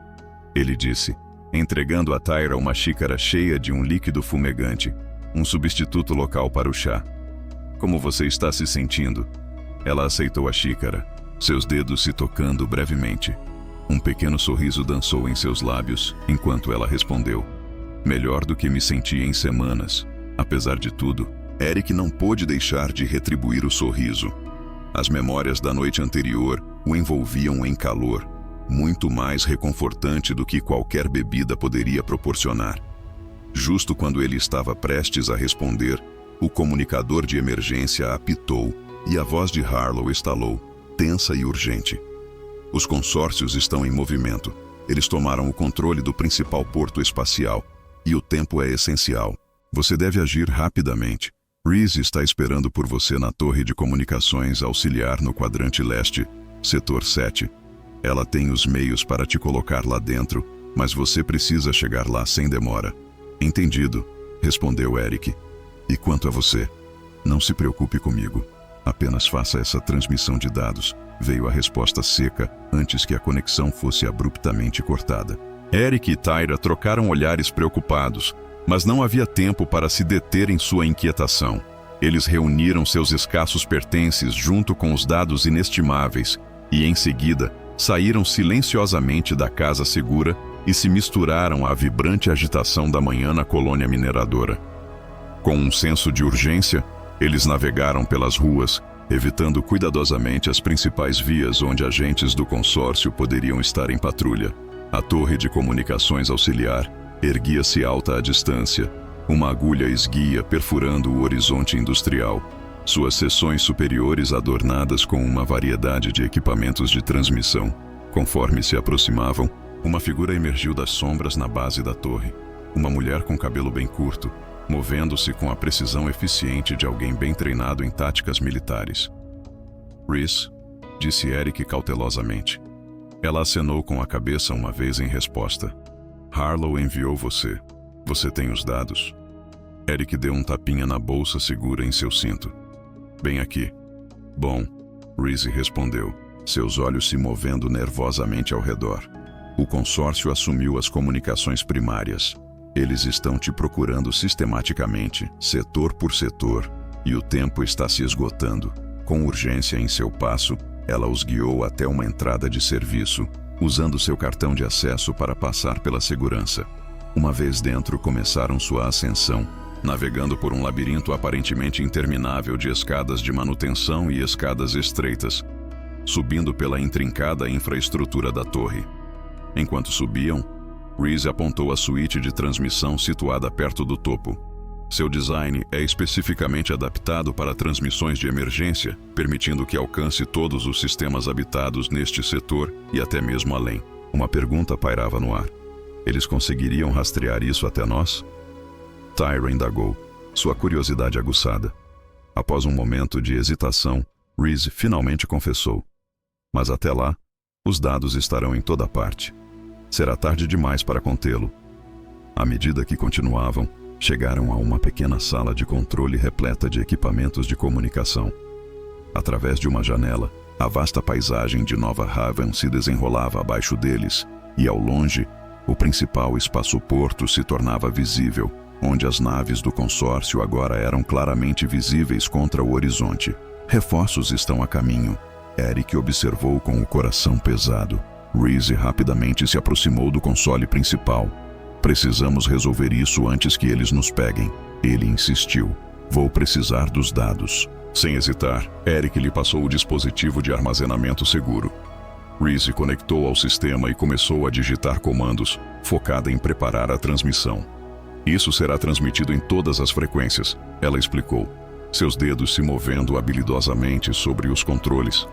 ele disse, entregando a Tyra uma xícara cheia de um líquido fumegante, um substituto local para o chá. "Como você está se sentindo?" Ela aceitou a xícara, seus dedos se tocando brevemente. Um pequeno sorriso dançou em seus lábios, enquanto ela respondeu, "Melhor do que me senti em semanas." Apesar de tudo, Eric não pôde deixar de retribuir o sorriso. As memórias da noite anterior o envolviam em calor, muito mais reconfortante do que qualquer bebida poderia proporcionar. Justo quando ele estava prestes a responder, o comunicador de emergência apitou e a voz de Harlow estalou, tensa e urgente. "Os consórcios estão em movimento. Eles tomaram o controle do principal porto espacial, e o tempo é essencial. Você deve agir rapidamente. Reese está esperando por você na torre de comunicações auxiliar no quadrante leste, setor 7. Ela tem os meios para te colocar lá dentro, mas você precisa chegar lá sem demora." "Entendido," respondeu Eric. "E quanto a você? Não se preocupe comigo. Apenas faça essa transmissão de dados." Veio a resposta seca antes que a conexão fosse abruptamente cortada. Eric e Tyra trocaram olhares preocupados, mas não havia tempo para se deter em sua inquietação. Eles reuniram seus escassos pertences junto com os dados inestimáveis e, em seguida, saíram silenciosamente da casa segura e se misturaram à vibrante agitação da manhã na colônia mineradora. Com um senso de urgência, eles navegaram pelas ruas, evitando cuidadosamente as principais vias onde agentes do consórcio poderiam estar em patrulha. A torre de comunicações auxiliar erguia-se alta à distância, uma agulha esguia perfurando o horizonte industrial, suas seções superiores adornadas com uma variedade de equipamentos de transmissão. Conforme se aproximavam, uma figura emergiu das sombras na base da torre. Uma mulher com cabelo bem curto, movendo-se com a precisão eficiente de alguém bem treinado em táticas militares. "Rhys", disse Eric cautelosamente. Ela acenou com a cabeça uma vez em resposta. "Harlow enviou você. Você tem os dados?" Eric deu um tapinha na bolsa segura em seu cinto. "Bem aqui." "Bom", Rhys respondeu, seus olhos se movendo nervosamente ao redor. "O consórcio assumiu as comunicações primárias. Eles estão te procurando sistematicamente, setor por setor, e o tempo está se esgotando." Com urgência em seu passo, ela os guiou até uma entrada de serviço, usando seu cartão de acesso para passar pela segurança. Uma vez dentro, começaram sua ascensão, navegando por um labirinto aparentemente interminável de escadas de manutenção e escadas estreitas, subindo pela intrincada infraestrutura da torre. Enquanto subiam, Rhys apontou a suíte de transmissão situada perto do topo. Seu design é especificamente adaptado para transmissões de emergência, permitindo que alcance todos os sistemas habitados neste setor e até mesmo além. Uma pergunta pairava no ar. Eles conseguiriam rastrear isso até nós? Tyra indagou, sua curiosidade aguçada. Após um momento de hesitação, Rhys finalmente confessou. Mas até lá, os dados estarão em toda parte. Será tarde demais para contê-lo. À medida que continuavam, chegaram a uma pequena sala de controle repleta de equipamentos de comunicação. Através de uma janela, a vasta paisagem de Nova Haven se desenrolava abaixo deles, e ao longe, o principal espaço-porto se tornava visível, onde as naves do consórcio agora eram claramente visíveis contra o horizonte. "Reforços estão a caminho", Eric observou com o coração pesado. Rhys rapidamente se aproximou do console principal. "Precisamos resolver isso antes que eles nos peguem", ele insistiu. "Vou precisar dos dados." Sem hesitar, Eric lhe passou o dispositivo de armazenamento seguro. Rhys conectou ao sistema e começou a digitar comandos, focada em preparar a transmissão. "Isso será transmitido em todas as frequências", ela explicou, seus dedos se movendo habilidosamente sobre os controles.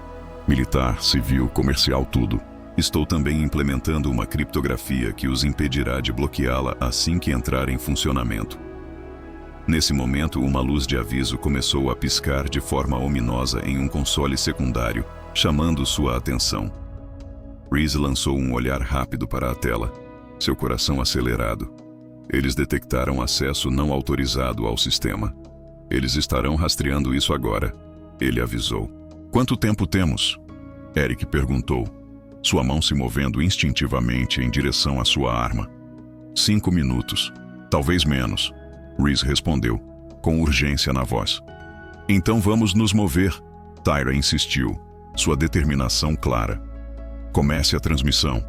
"Militar, civil, comercial, tudo. Estou também implementando uma criptografia que os impedirá de bloqueá-la assim que entrar em funcionamento." Nesse momento, uma luz de aviso começou a piscar de forma ominosa em um console secundário, chamando sua atenção. Rhys lançou um olhar rápido para a tela, seu coração acelerado. Eles detectaram acesso não autorizado ao sistema. "Eles estarão rastreando isso agora", ele avisou. "Quanto tempo temos?" Eric perguntou, sua mão se movendo instintivamente em direção à sua arma. 5 minutos, talvez menos", Rhys respondeu, com urgência na voz. "Então vamos nos mover", Tyra insistiu, sua determinação clara. "Comece a transmissão",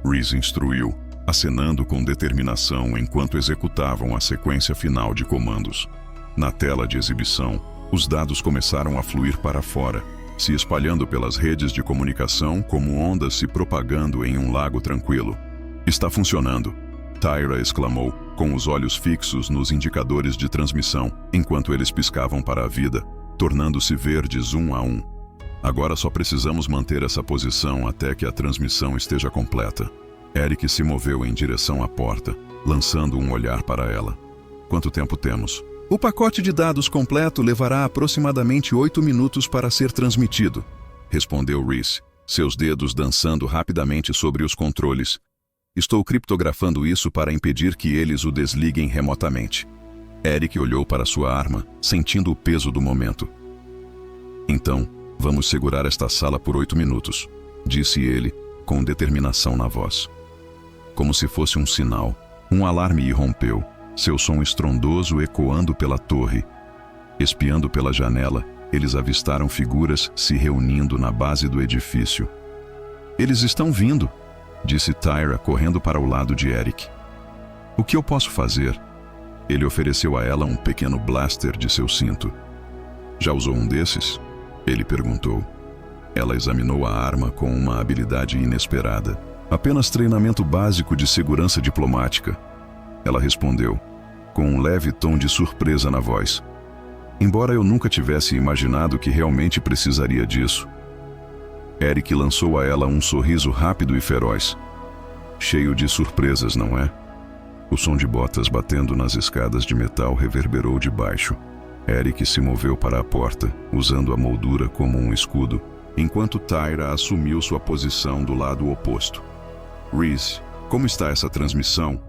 Rhys instruiu, acenando com determinação enquanto executavam a sequência final de comandos. Na tela de exibição, os dados começaram a fluir para fora, se espalhando pelas redes de comunicação como ondas se propagando em um lago tranquilo. "Está funcionando", Tyra exclamou, com os olhos fixos nos indicadores de transmissão, enquanto eles piscavam para a vida, tornando-se verdes um a um. "Agora só precisamos manter essa posição até que a transmissão esteja completa." Eric se moveu em direção à porta, lançando um olhar para ela. "Quanto tempo temos?" "O pacote de dados completo levará aproximadamente 8 minutos para ser transmitido", respondeu Rhys, seus dedos dançando rapidamente sobre os controles. "Estou criptografando isso para impedir que eles o desliguem remotamente." Eric olhou para sua arma, sentindo o peso do momento. "Então, vamos segurar esta sala por 8 minutos", disse ele, com determinação na voz. Como se fosse um sinal, um alarme irrompeu, seu som estrondoso ecoando pela torre. Espiando pela janela, eles avistaram figuras se reunindo na base do edifício. "Eles estão vindo", disse Tyra, correndo para o lado de Eric. "O que eu posso fazer?" Ele ofereceu a ela um pequeno blaster de seu cinto. "Já usou um desses?" ele perguntou. Ela examinou a arma com uma habilidade inesperada. Apenas treinamento básico de segurança diplomática, ela respondeu, com um leve tom de surpresa na voz. Embora eu nunca tivesse imaginado que realmente precisaria disso. Eric lançou a ela um sorriso rápido e feroz. Cheio de surpresas, não é? O som de botas batendo nas escadas de metal reverberou de baixo. Eric se moveu para a porta, usando a moldura como um escudo, enquanto Tyra assumiu sua posição do lado oposto. Reese, como está essa transmissão?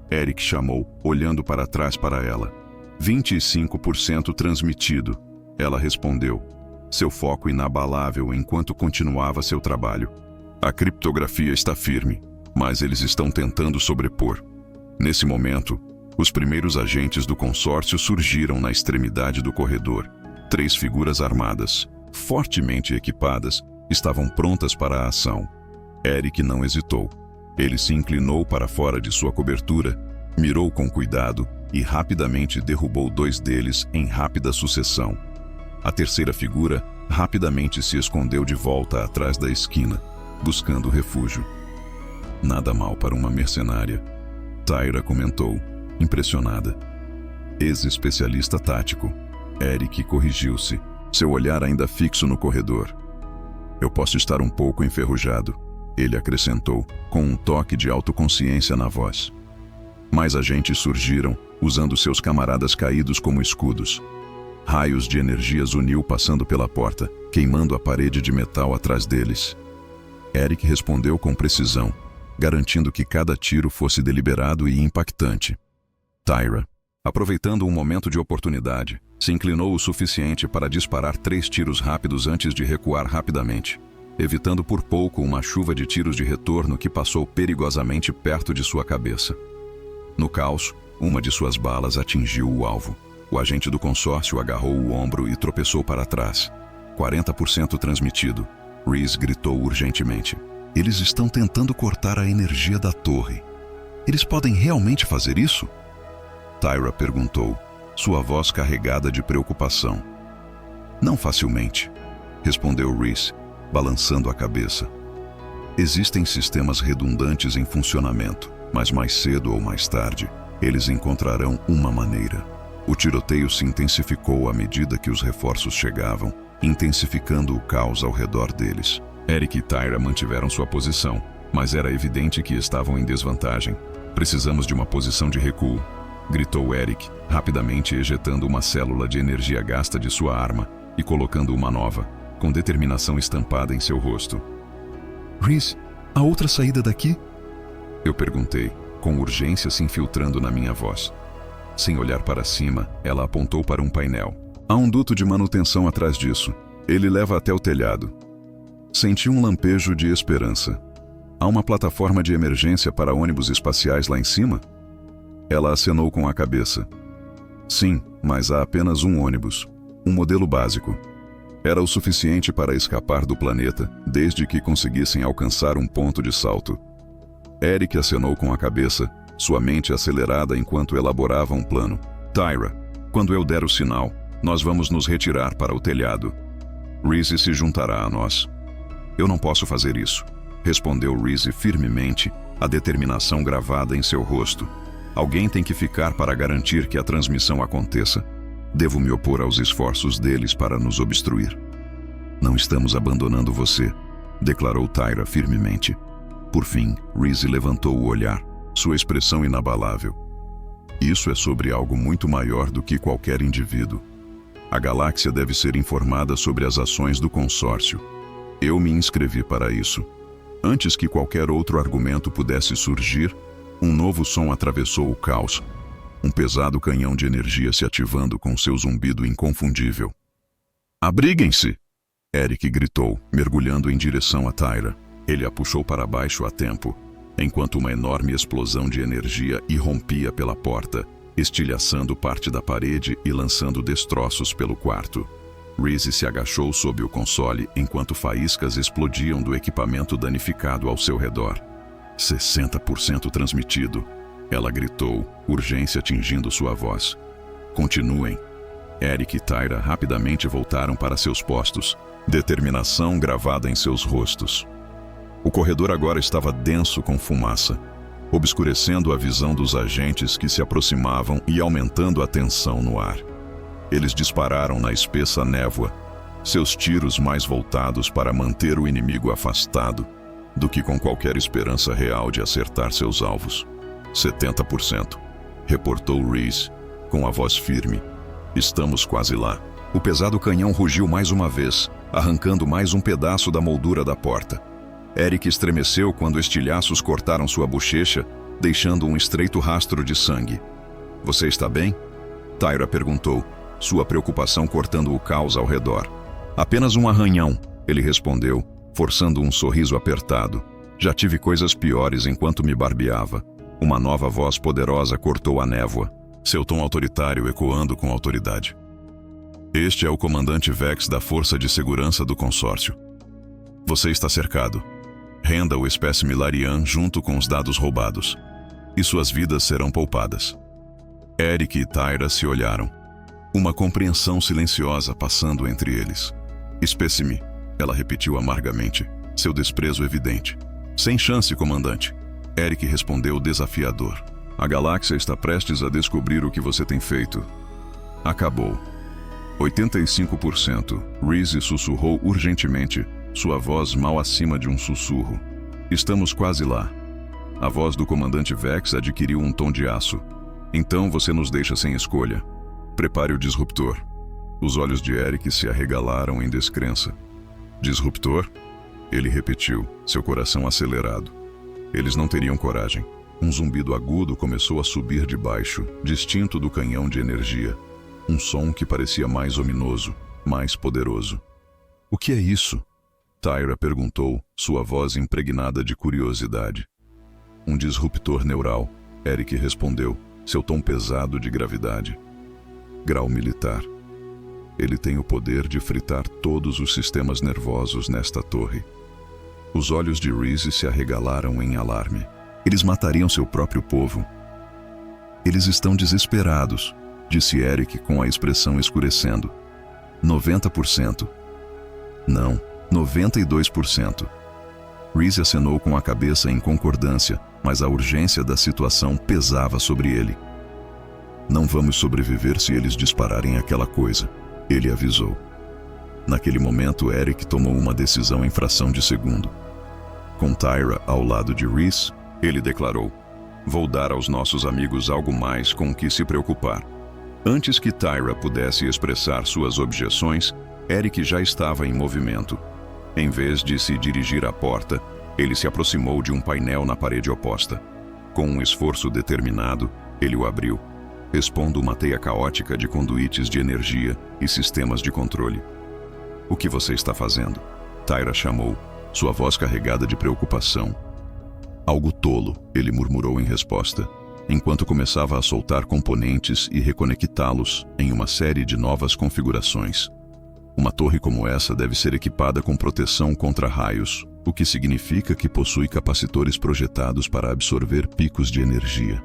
Eric chamou, olhando para trás para ela. 25% transmitido, ela respondeu, seu foco inabalável enquanto continuava seu trabalho. A criptografia está firme, mas eles estão tentando sobrepor. Nesse momento, os primeiros agentes do consórcio surgiram na extremidade do corredor. 3 figuras armadas, fortemente equipadas, estavam prontas para a ação. Eric não hesitou. Ele se inclinou para fora de sua cobertura, mirou com cuidado e rapidamente derrubou 2 deles em rápida sucessão. A terceira figura rapidamente se escondeu de volta atrás da esquina, buscando refúgio. Nada mal para uma mercenária, Tyra comentou, impressionada. Ex-especialista tático, Eric corrigiu-se, seu olhar ainda fixo no corredor. Eu posso estar um pouco enferrujado, ele acrescentou, com um toque de autoconsciência na voz. Mais agentes surgiram, usando seus camaradas caídos como escudos. Raios de energia zuniu passando pela porta, queimando a parede de metal atrás deles. Eric respondeu com precisão, garantindo que cada tiro fosse deliberado e impactante. Tyra, aproveitando um momento de oportunidade, se inclinou o suficiente para disparar 3 tiros rápidos antes de recuar rapidamente, evitando por pouco uma chuva de tiros de retorno que passou perigosamente perto de sua cabeça. No caos, uma de suas balas atingiu o alvo. O agente do consórcio agarrou o ombro e tropeçou para trás. 40% transmitido. Reese gritou urgentemente. Eles estão tentando cortar a energia da torre. Eles podem realmente fazer isso? Tyra perguntou, sua voz carregada de preocupação. Não facilmente, respondeu Reese, balançando a cabeça. Existem sistemas redundantes em funcionamento, mas mais cedo ou mais tarde, eles encontrarão uma maneira. O tiroteio se intensificou à medida que os reforços chegavam, intensificando o caos ao redor deles. Eric e Tyra mantiveram sua posição, mas era evidente que estavam em desvantagem. Precisamos de uma posição de recuo, gritou Eric, rapidamente ejetando uma célula de energia gasta de sua arma e colocando uma nova, com determinação estampada em seu rosto. Reese, a outra saída daqui? Eu perguntei, com urgência se infiltrando na minha voz. Sem olhar para cima, ela apontou para um painel. Há um duto de manutenção atrás disso. Ele leva até o telhado. Senti um lampejo de esperança. Há uma plataforma de emergência para ônibus espaciais lá em cima? Ela acenou com a cabeça. Sim, mas há apenas um ônibus. Um modelo básico. Era o suficiente para escapar do planeta, desde que conseguissem alcançar um ponto de salto. Eric acenou com a cabeça, sua mente acelerada enquanto elaborava um plano. Tyra, quando eu der o sinal, nós vamos nos retirar para o telhado. Reese se juntará a nós. Eu não posso fazer isso, respondeu Reese firmemente, a determinação gravada em seu rosto. Alguém tem que ficar para garantir que a transmissão aconteça. Devo me opor aos esforços deles para nos obstruir. Não estamos abandonando você, declarou Tyra firmemente. Por fim, Reese levantou o olhar, sua expressão inabalável. Isso é sobre algo muito maior do que qualquer indivíduo. A galáxia deve ser informada sobre as ações do consórcio. Eu me inscrevi para isso. Antes que qualquer outro argumento pudesse surgir, um novo som atravessou o caos. Um pesado canhão de energia se ativando com seu zumbido inconfundível. Abriguem-se! Eric gritou, mergulhando em direção a Tyra. Ele a puxou para baixo a tempo, enquanto uma enorme explosão de energia irrompia pela porta, estilhaçando parte da parede e lançando destroços pelo quarto. Reese se agachou sob o console enquanto faíscas explodiam do equipamento danificado ao seu redor. 60% transmitido. Ela gritou, urgência tingindo sua voz. Continuem. Eric e Tyra rapidamente voltaram para seus postos, determinação gravada em seus rostos. O corredor agora estava denso com fumaça, obscurecendo a visão dos agentes que se aproximavam e aumentando a tensão no ar. Eles dispararam na espessa névoa, seus tiros mais voltados para manter o inimigo afastado do que com qualquer esperança real de acertar seus alvos. 70%, reportou Reese, com a voz firme. Estamos quase lá. O pesado canhão rugiu mais uma vez, arrancando mais um pedaço da moldura da porta. Eric estremeceu quando estilhaços cortaram sua bochecha, deixando um estreito rastro de sangue. Você está bem? Tyra perguntou, sua preocupação cortando o caos ao redor. Apenas um arranhão, ele respondeu, forçando um sorriso apertado. Já tive coisas piores enquanto me barbeava. Uma nova voz poderosa cortou a névoa, seu tom autoritário ecoando com autoridade. Este é o comandante Vex da Força de Segurança do Consórcio. Você está cercado. Renda o espécime Larian junto com os dados roubados, e suas vidas serão poupadas. Eric e Tyra se olharam, uma compreensão silenciosa passando entre eles. Espécime, ela repetiu amargamente, seu desprezo evidente. Sem chance, comandante. Eric respondeu desafiador. A galáxia está prestes a descobrir o que você tem feito. Acabou. 85%. Reese sussurrou urgentemente, sua voz mal acima de um sussurro. Estamos quase lá. A voz do comandante Vex adquiriu um tom de aço. Então você nos deixa sem escolha. Prepare o disruptor. Os olhos de Eric se arregalaram em descrença. Disruptor? Ele repetiu, seu coração acelerado. Eles não teriam coragem. Um zumbido agudo começou a subir de baixo, distinto do canhão de energia. Um som que parecia mais ominoso, mais poderoso. O que é isso? Tyra perguntou, sua voz impregnada de curiosidade. Um disruptor neural, Eric respondeu, seu tom pesado de gravidade. Grau militar. Ele tem o poder de fritar todos os sistemas nervosos nesta torre. Os olhos de Reese se arregalaram em alarme. Eles matariam seu próprio povo. Eles estão desesperados, disse Eric com a expressão escurecendo. 90%. Não, 92%. Reese acenou com a cabeça em concordância, mas a urgência da situação pesava sobre ele. Não vamos sobreviver se eles dispararem aquela coisa, ele avisou. Naquele momento, Eric tomou uma decisão em fração de segundo. Com Tyra ao lado de Reese, ele declarou: vou dar aos nossos amigos algo mais com o que se preocupar. Antes que Tyra pudesse expressar suas objeções, Eric já estava em movimento. Em vez de se dirigir à porta, ele se aproximou de um painel na parede oposta. Com um esforço determinado, ele o abriu, expondo uma teia caótica de conduítes de energia e sistemas de controle. O que você está fazendo? Tyra chamou, sua voz carregada de preocupação. Algo tolo, ele murmurou em resposta, enquanto começava a soltar componentes e reconectá-los em uma série de novas configurações. Uma torre como essa deve ser equipada com proteção contra raios, o que significa que possui capacitores projetados para absorver picos de energia.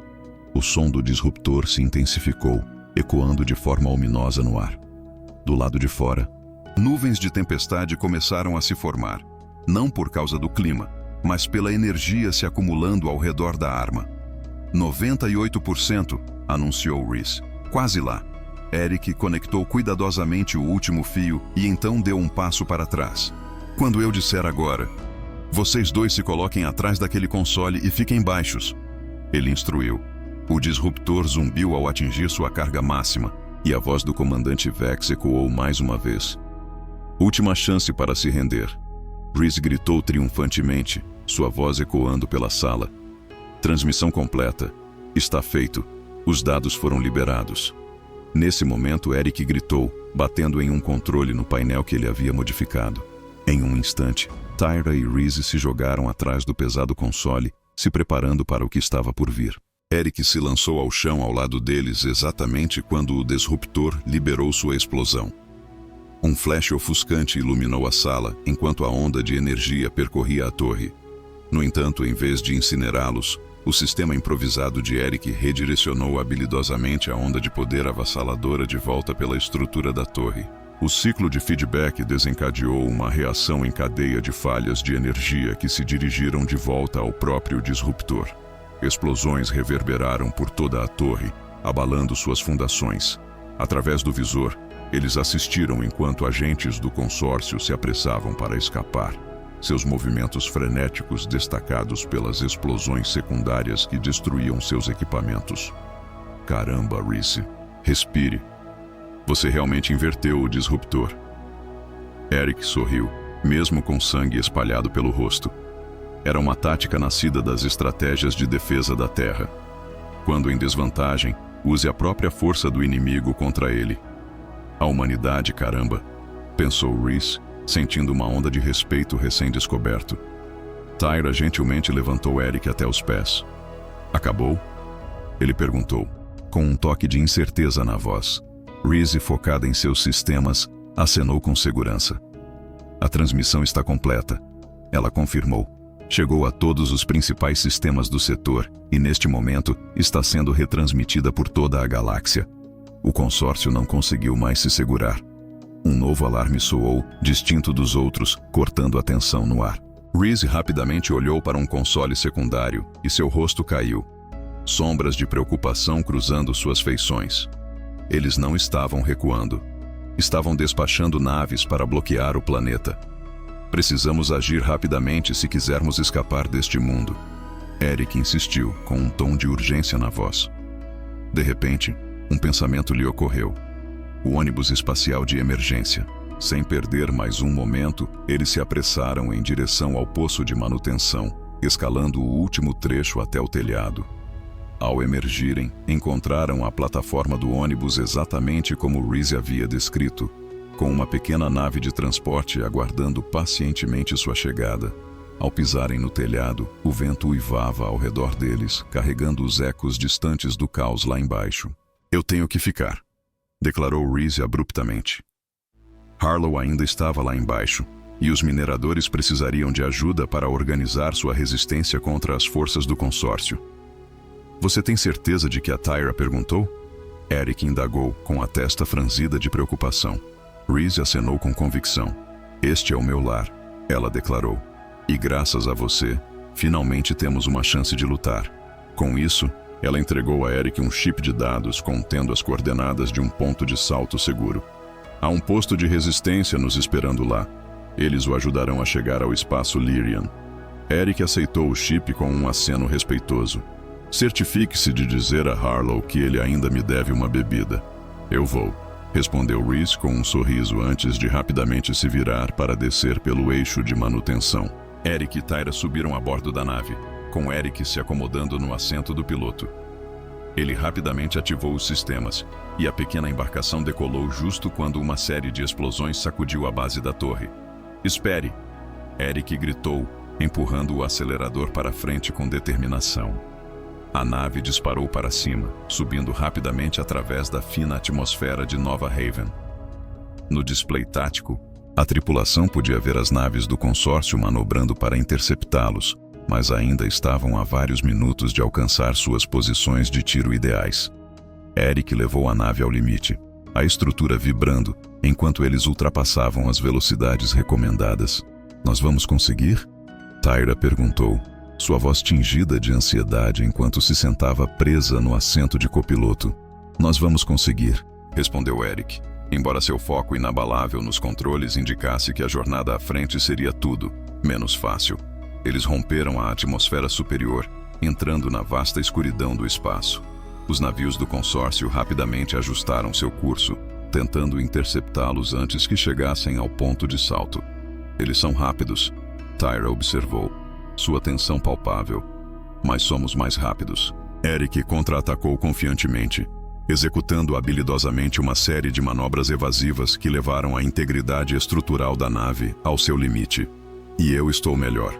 O som do disruptor se intensificou, ecoando de forma ominosa no ar. Do lado de fora, nuvens de tempestade começaram a se formar, não por causa do clima, mas pela energia se acumulando ao redor da arma. 98%, anunciou Reese. Quase lá. Eric conectou cuidadosamente o último fio e então deu um passo para trás. Quando eu disser agora, vocês dois se coloquem atrás daquele console e fiquem baixos. Ele instruiu. O disruptor zumbiu ao atingir sua carga máxima, e a voz do comandante Vex ecoou mais uma vez. Última chance para se render. Reese gritou triunfantemente, sua voz ecoando pela sala. Transmissão completa. Está feito. Os dados foram liberados. Nesse momento, Eric gritou, batendo em um controle no painel que ele havia modificado. Em um instante, Tyra e Reese se jogaram atrás do pesado console, se preparando para o que estava por vir. Eric se lançou ao chão ao lado deles exatamente quando o disruptor liberou sua explosão. Um flash ofuscante iluminou a sala enquanto a onda de energia percorria a torre. No entanto, em vez de incinerá-los, o sistema improvisado de Eric redirecionou habilidosamente a onda de poder avassaladora de volta pela estrutura da torre. O ciclo de feedback desencadeou uma reação em cadeia de falhas de energia que se dirigiram de volta ao próprio disruptor. Explosões reverberaram por toda a torre, abalando suas fundações. Através do visor, eles assistiram enquanto agentes do consórcio se apressavam para escapar. Seus movimentos frenéticos destacados pelas explosões secundárias que destruíam seus equipamentos. Caramba, Reese. Respire. Você realmente inverteu o disruptor. Eric sorriu, mesmo com sangue espalhado pelo rosto. Era uma tática nascida das estratégias de defesa da Terra. Quando em desvantagem, use a própria força do inimigo contra ele. A humanidade, caramba, pensou Reese, sentindo uma onda de respeito recém-descoberto. Tyra gentilmente levantou Eric até os pés. Acabou? Ele perguntou, com um toque de incerteza na voz. Reese, focada em seus sistemas, acenou com segurança. A transmissão está completa. Ela confirmou. Chegou a todos os principais sistemas do setor e, neste momento, está sendo retransmitida por toda a galáxia. O consórcio não conseguiu mais se segurar. Um novo alarme soou, distinto dos outros, cortando a tensão no ar. Reese rapidamente olhou para um console secundário e seu rosto caiu. Sombras de preocupação cruzando suas feições. Eles não estavam recuando. Estavam despachando naves para bloquear o planeta. Precisamos agir rapidamente se quisermos escapar deste mundo. Eric insistiu, com um tom de urgência na voz. De repente, um pensamento lhe ocorreu. O ônibus espacial de emergência. Sem perder mais um momento, eles se apressaram em direção ao poço de manutenção, escalando o último trecho até o telhado. Ao emergirem, encontraram a plataforma do ônibus exatamente como Reese havia descrito, com uma pequena nave de transporte aguardando pacientemente sua chegada. Ao pisarem no telhado, o vento uivava ao redor deles, carregando os ecos distantes do caos lá embaixo. Eu tenho que ficar, declarou Reese abruptamente. Harlow ainda estava lá embaixo, e os mineradores precisariam de ajuda para organizar sua resistência contra as forças do consórcio. Você tem certeza de que a Tyra perguntou? Eric indagou, com a testa franzida de preocupação. Reese acenou com convicção. Este é o meu lar, ela declarou. E graças a você, finalmente temos uma chance de lutar. Com isso, ela entregou a Eric um chip de dados contendo as coordenadas de um ponto de salto seguro. Há um posto de resistência nos esperando lá. Eles o ajudarão a chegar ao espaço Lyrian. Eric aceitou o chip com um aceno respeitoso. Certifique-se de dizer a Harlow que ele ainda me deve uma bebida. Eu vou, respondeu Reese com um sorriso antes de rapidamente se virar para descer pelo eixo de manutenção. Eric e Tyra subiram a bordo da nave, com Eric se acomodando no assento do piloto. Ele rapidamente ativou os sistemas, e a pequena embarcação decolou justo quando uma série de explosões sacudiu a base da torre. Espere! Eric gritou, empurrando o acelerador para frente com determinação. A nave disparou para cima, subindo rapidamente através da fina atmosfera de Nova Haven. No display tático, a tripulação podia ver as naves do consórcio manobrando para interceptá-los, mas ainda estavam a vários minutos de alcançar suas posições de tiro ideais. Eric levou a nave ao limite, a estrutura vibrando, enquanto eles ultrapassavam as velocidades recomendadas. Nós vamos conseguir? Tyra perguntou, sua voz tingida de ansiedade enquanto se sentava presa no assento de copiloto. Nós vamos conseguir, respondeu Eric, embora seu foco inabalável nos controles indicasse que a jornada à frente seria tudo, menos fácil. Eles romperam a atmosfera superior, entrando na vasta escuridão do espaço. Os navios do consórcio rapidamente ajustaram seu curso, tentando interceptá-los antes que chegassem ao ponto de salto. Eles são rápidos, Tyra observou, sua tensão palpável. Mas somos mais rápidos. Eric contra-atacou confiantemente, executando habilidosamente uma série de manobras evasivas que levaram a integridade estrutural da nave ao seu limite. E eu estou melhor.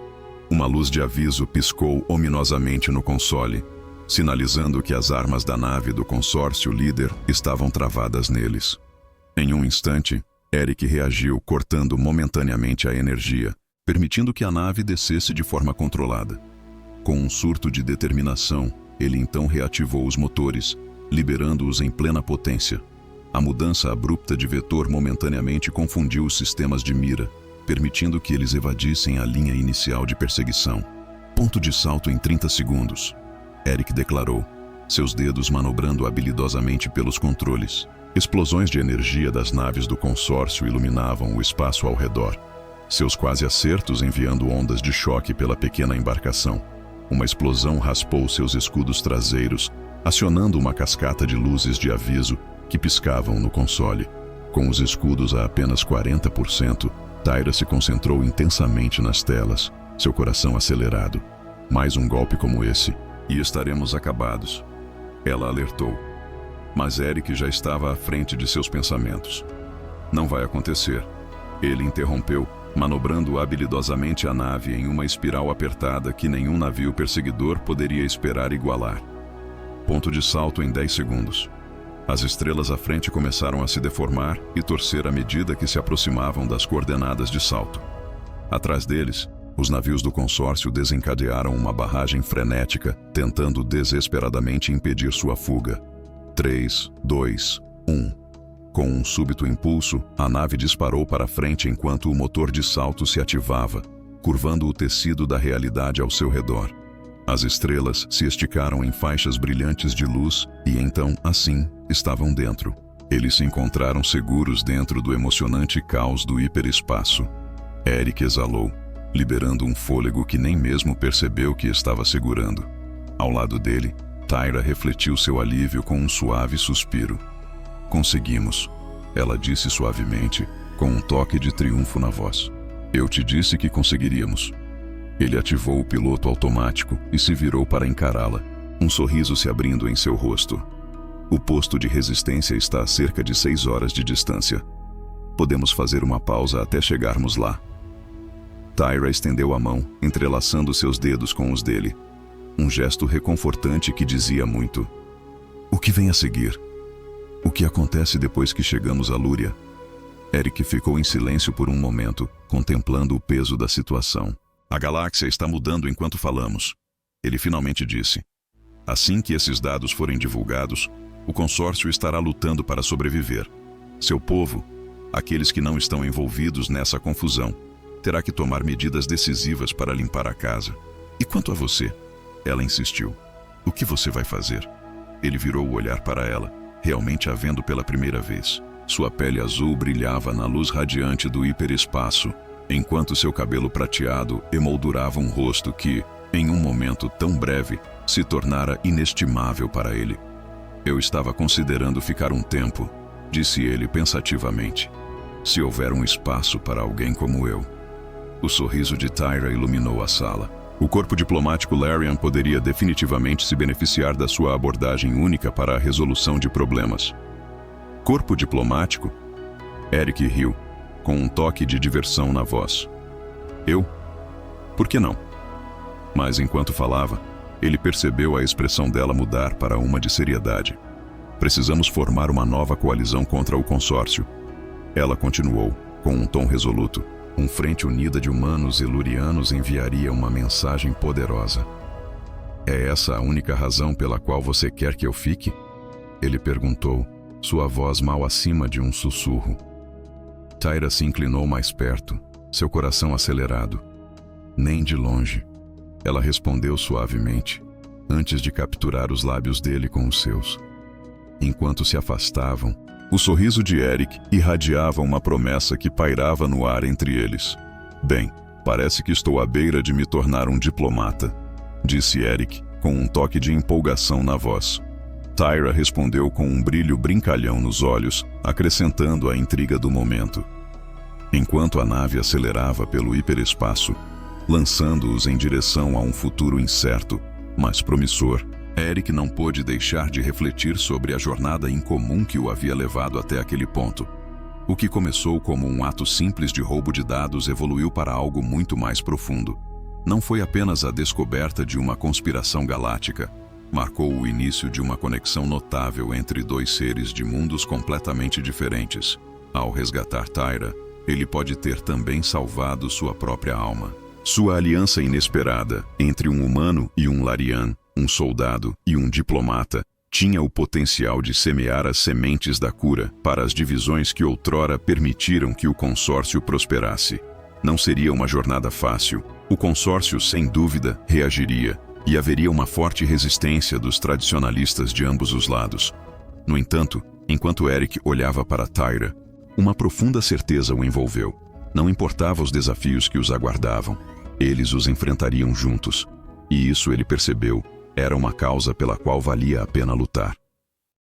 Uma luz de aviso piscou ominosamente no console, sinalizando que as armas da nave do consórcio líder estavam travadas neles. Em um instante, Eric reagiu, cortando momentaneamente a energia, permitindo que a nave descesse de forma controlada. Com um surto de determinação, ele então reativou os motores, liberando-os em plena potência. A mudança abrupta de vetor momentaneamente confundiu os sistemas de mira, permitindo que eles evadissem a linha inicial de perseguição. Ponto de salto em 30 segundos. Eric declarou, seus dedos manobrando habilidosamente pelos controles. Explosões de energia das naves do consórcio iluminavam o espaço ao redor. Seus quase acertos enviando ondas de choque pela pequena embarcação. Uma explosão raspou seus escudos traseiros, acionando uma cascata de luzes de aviso que piscavam no console. Com os escudos a apenas 40%, Tyra se concentrou intensamente nas telas, seu coração acelerado. Mais um golpe como esse, e estaremos acabados. Ela alertou. Mas Eric já estava à frente de seus pensamentos. Não vai acontecer. Ele interrompeu, manobrando habilidosamente a nave em uma espiral apertada que nenhum navio perseguidor poderia esperar igualar. Ponto de salto em 10 segundos. As estrelas à frente começaram a se deformar e torcer à medida que se aproximavam das coordenadas de salto. Atrás deles, os navios do consórcio desencadearam uma barragem frenética, tentando desesperadamente impedir sua fuga. 3, 2, 1. Com um súbito impulso, a nave disparou para frente enquanto o motor de salto se ativava, curvando o tecido da realidade ao seu redor. As estrelas se esticaram em faixas brilhantes de luz e então, assim, estavam dentro. Eles se encontraram seguros dentro do emocionante caos do hiperespaço. Eric exalou, liberando um fôlego que nem mesmo percebeu que estava segurando. Ao lado dele, Tyra refletiu seu alívio com um suave suspiro. Conseguimos, ela disse suavemente, com um toque de triunfo na voz. Eu te disse que conseguiríamos. Ele ativou o piloto automático e se virou para encará-la, um sorriso se abrindo em seu rosto. O posto de resistência está a cerca de 6 horas de distância. Podemos fazer uma pausa até chegarmos lá. Tyra estendeu a mão, entrelaçando seus dedos com os dele. Um gesto reconfortante que dizia muito. O que vem a seguir? O que acontece depois que chegamos a Lúria? Eric ficou em silêncio por um momento, contemplando o peso da situação. A galáxia está mudando enquanto falamos, ele finalmente disse. Assim que esses dados forem divulgados, o consórcio estará lutando para sobreviver. Seu povo, aqueles que não estão envolvidos nessa confusão, terá que tomar medidas decisivas para limpar a casa. E quanto a você? Ela insistiu. O que você vai fazer? Ele virou o olhar para ela, realmente a vendo pela primeira vez. Sua pele azul brilhava na luz radiante do hiperespaço, enquanto seu cabelo prateado emoldurava um rosto que, em um momento tão breve, se tornara inestimável para ele. Eu estava considerando ficar um tempo, disse ele pensativamente. Se houver um espaço para alguém como eu. O sorriso de Tyra iluminou a sala. O corpo diplomático Larian poderia definitivamente se beneficiar da sua abordagem única para a resolução de problemas. Corpo diplomático? Eric riu, com um toque de diversão na voz. Eu? Por que não? Mas enquanto falava, ele percebeu a expressão dela mudar para uma de seriedade. Precisamos formar uma nova coalizão contra o consórcio. Ela continuou, com um tom resoluto. Uma frente unida de humanos e lurianos enviaria uma mensagem poderosa. É essa a única razão pela qual você quer que eu fique? Ele perguntou, sua voz mal acima de um sussurro. Tyra se inclinou mais perto, seu coração acelerado. Nem de longe. Ela respondeu suavemente, antes de capturar os lábios dele com os seus. Enquanto se afastavam, o sorriso de Eric irradiava uma promessa que pairava no ar entre eles. Bem, parece que estou à beira de me tornar um diplomata, disse Eric, com um toque de empolgação na voz. Tyra respondeu com um brilho brincalhão nos olhos, acrescentando a intriga do momento. Enquanto a nave acelerava pelo hiperespaço, lançando-os em direção a um futuro incerto, mas promissor, Eric não pôde deixar de refletir sobre a jornada incomum que o havia levado até aquele ponto. O que começou como um ato simples de roubo de dados evoluiu para algo muito mais profundo. Não foi apenas a descoberta de uma conspiração galáctica, marcou o início de uma conexão notável entre dois seres de mundos completamente diferentes. Ao resgatar Tyra, ele pode ter também salvado sua própria alma. Sua aliança inesperada entre um humano e um Larian, um soldado e um diplomata, tinha o potencial de semear as sementes da cura para as divisões que outrora permitiram que o consórcio prosperasse. Não seria uma jornada fácil. O consórcio, sem dúvida, reagiria, e haveria uma forte resistência dos tradicionalistas de ambos os lados. No entanto, enquanto Eric olhava para Tyra, uma profunda certeza o envolveu. Não importava os desafios que os aguardavam, eles os enfrentariam juntos. E isso, ele percebeu, era uma causa pela qual valia a pena lutar.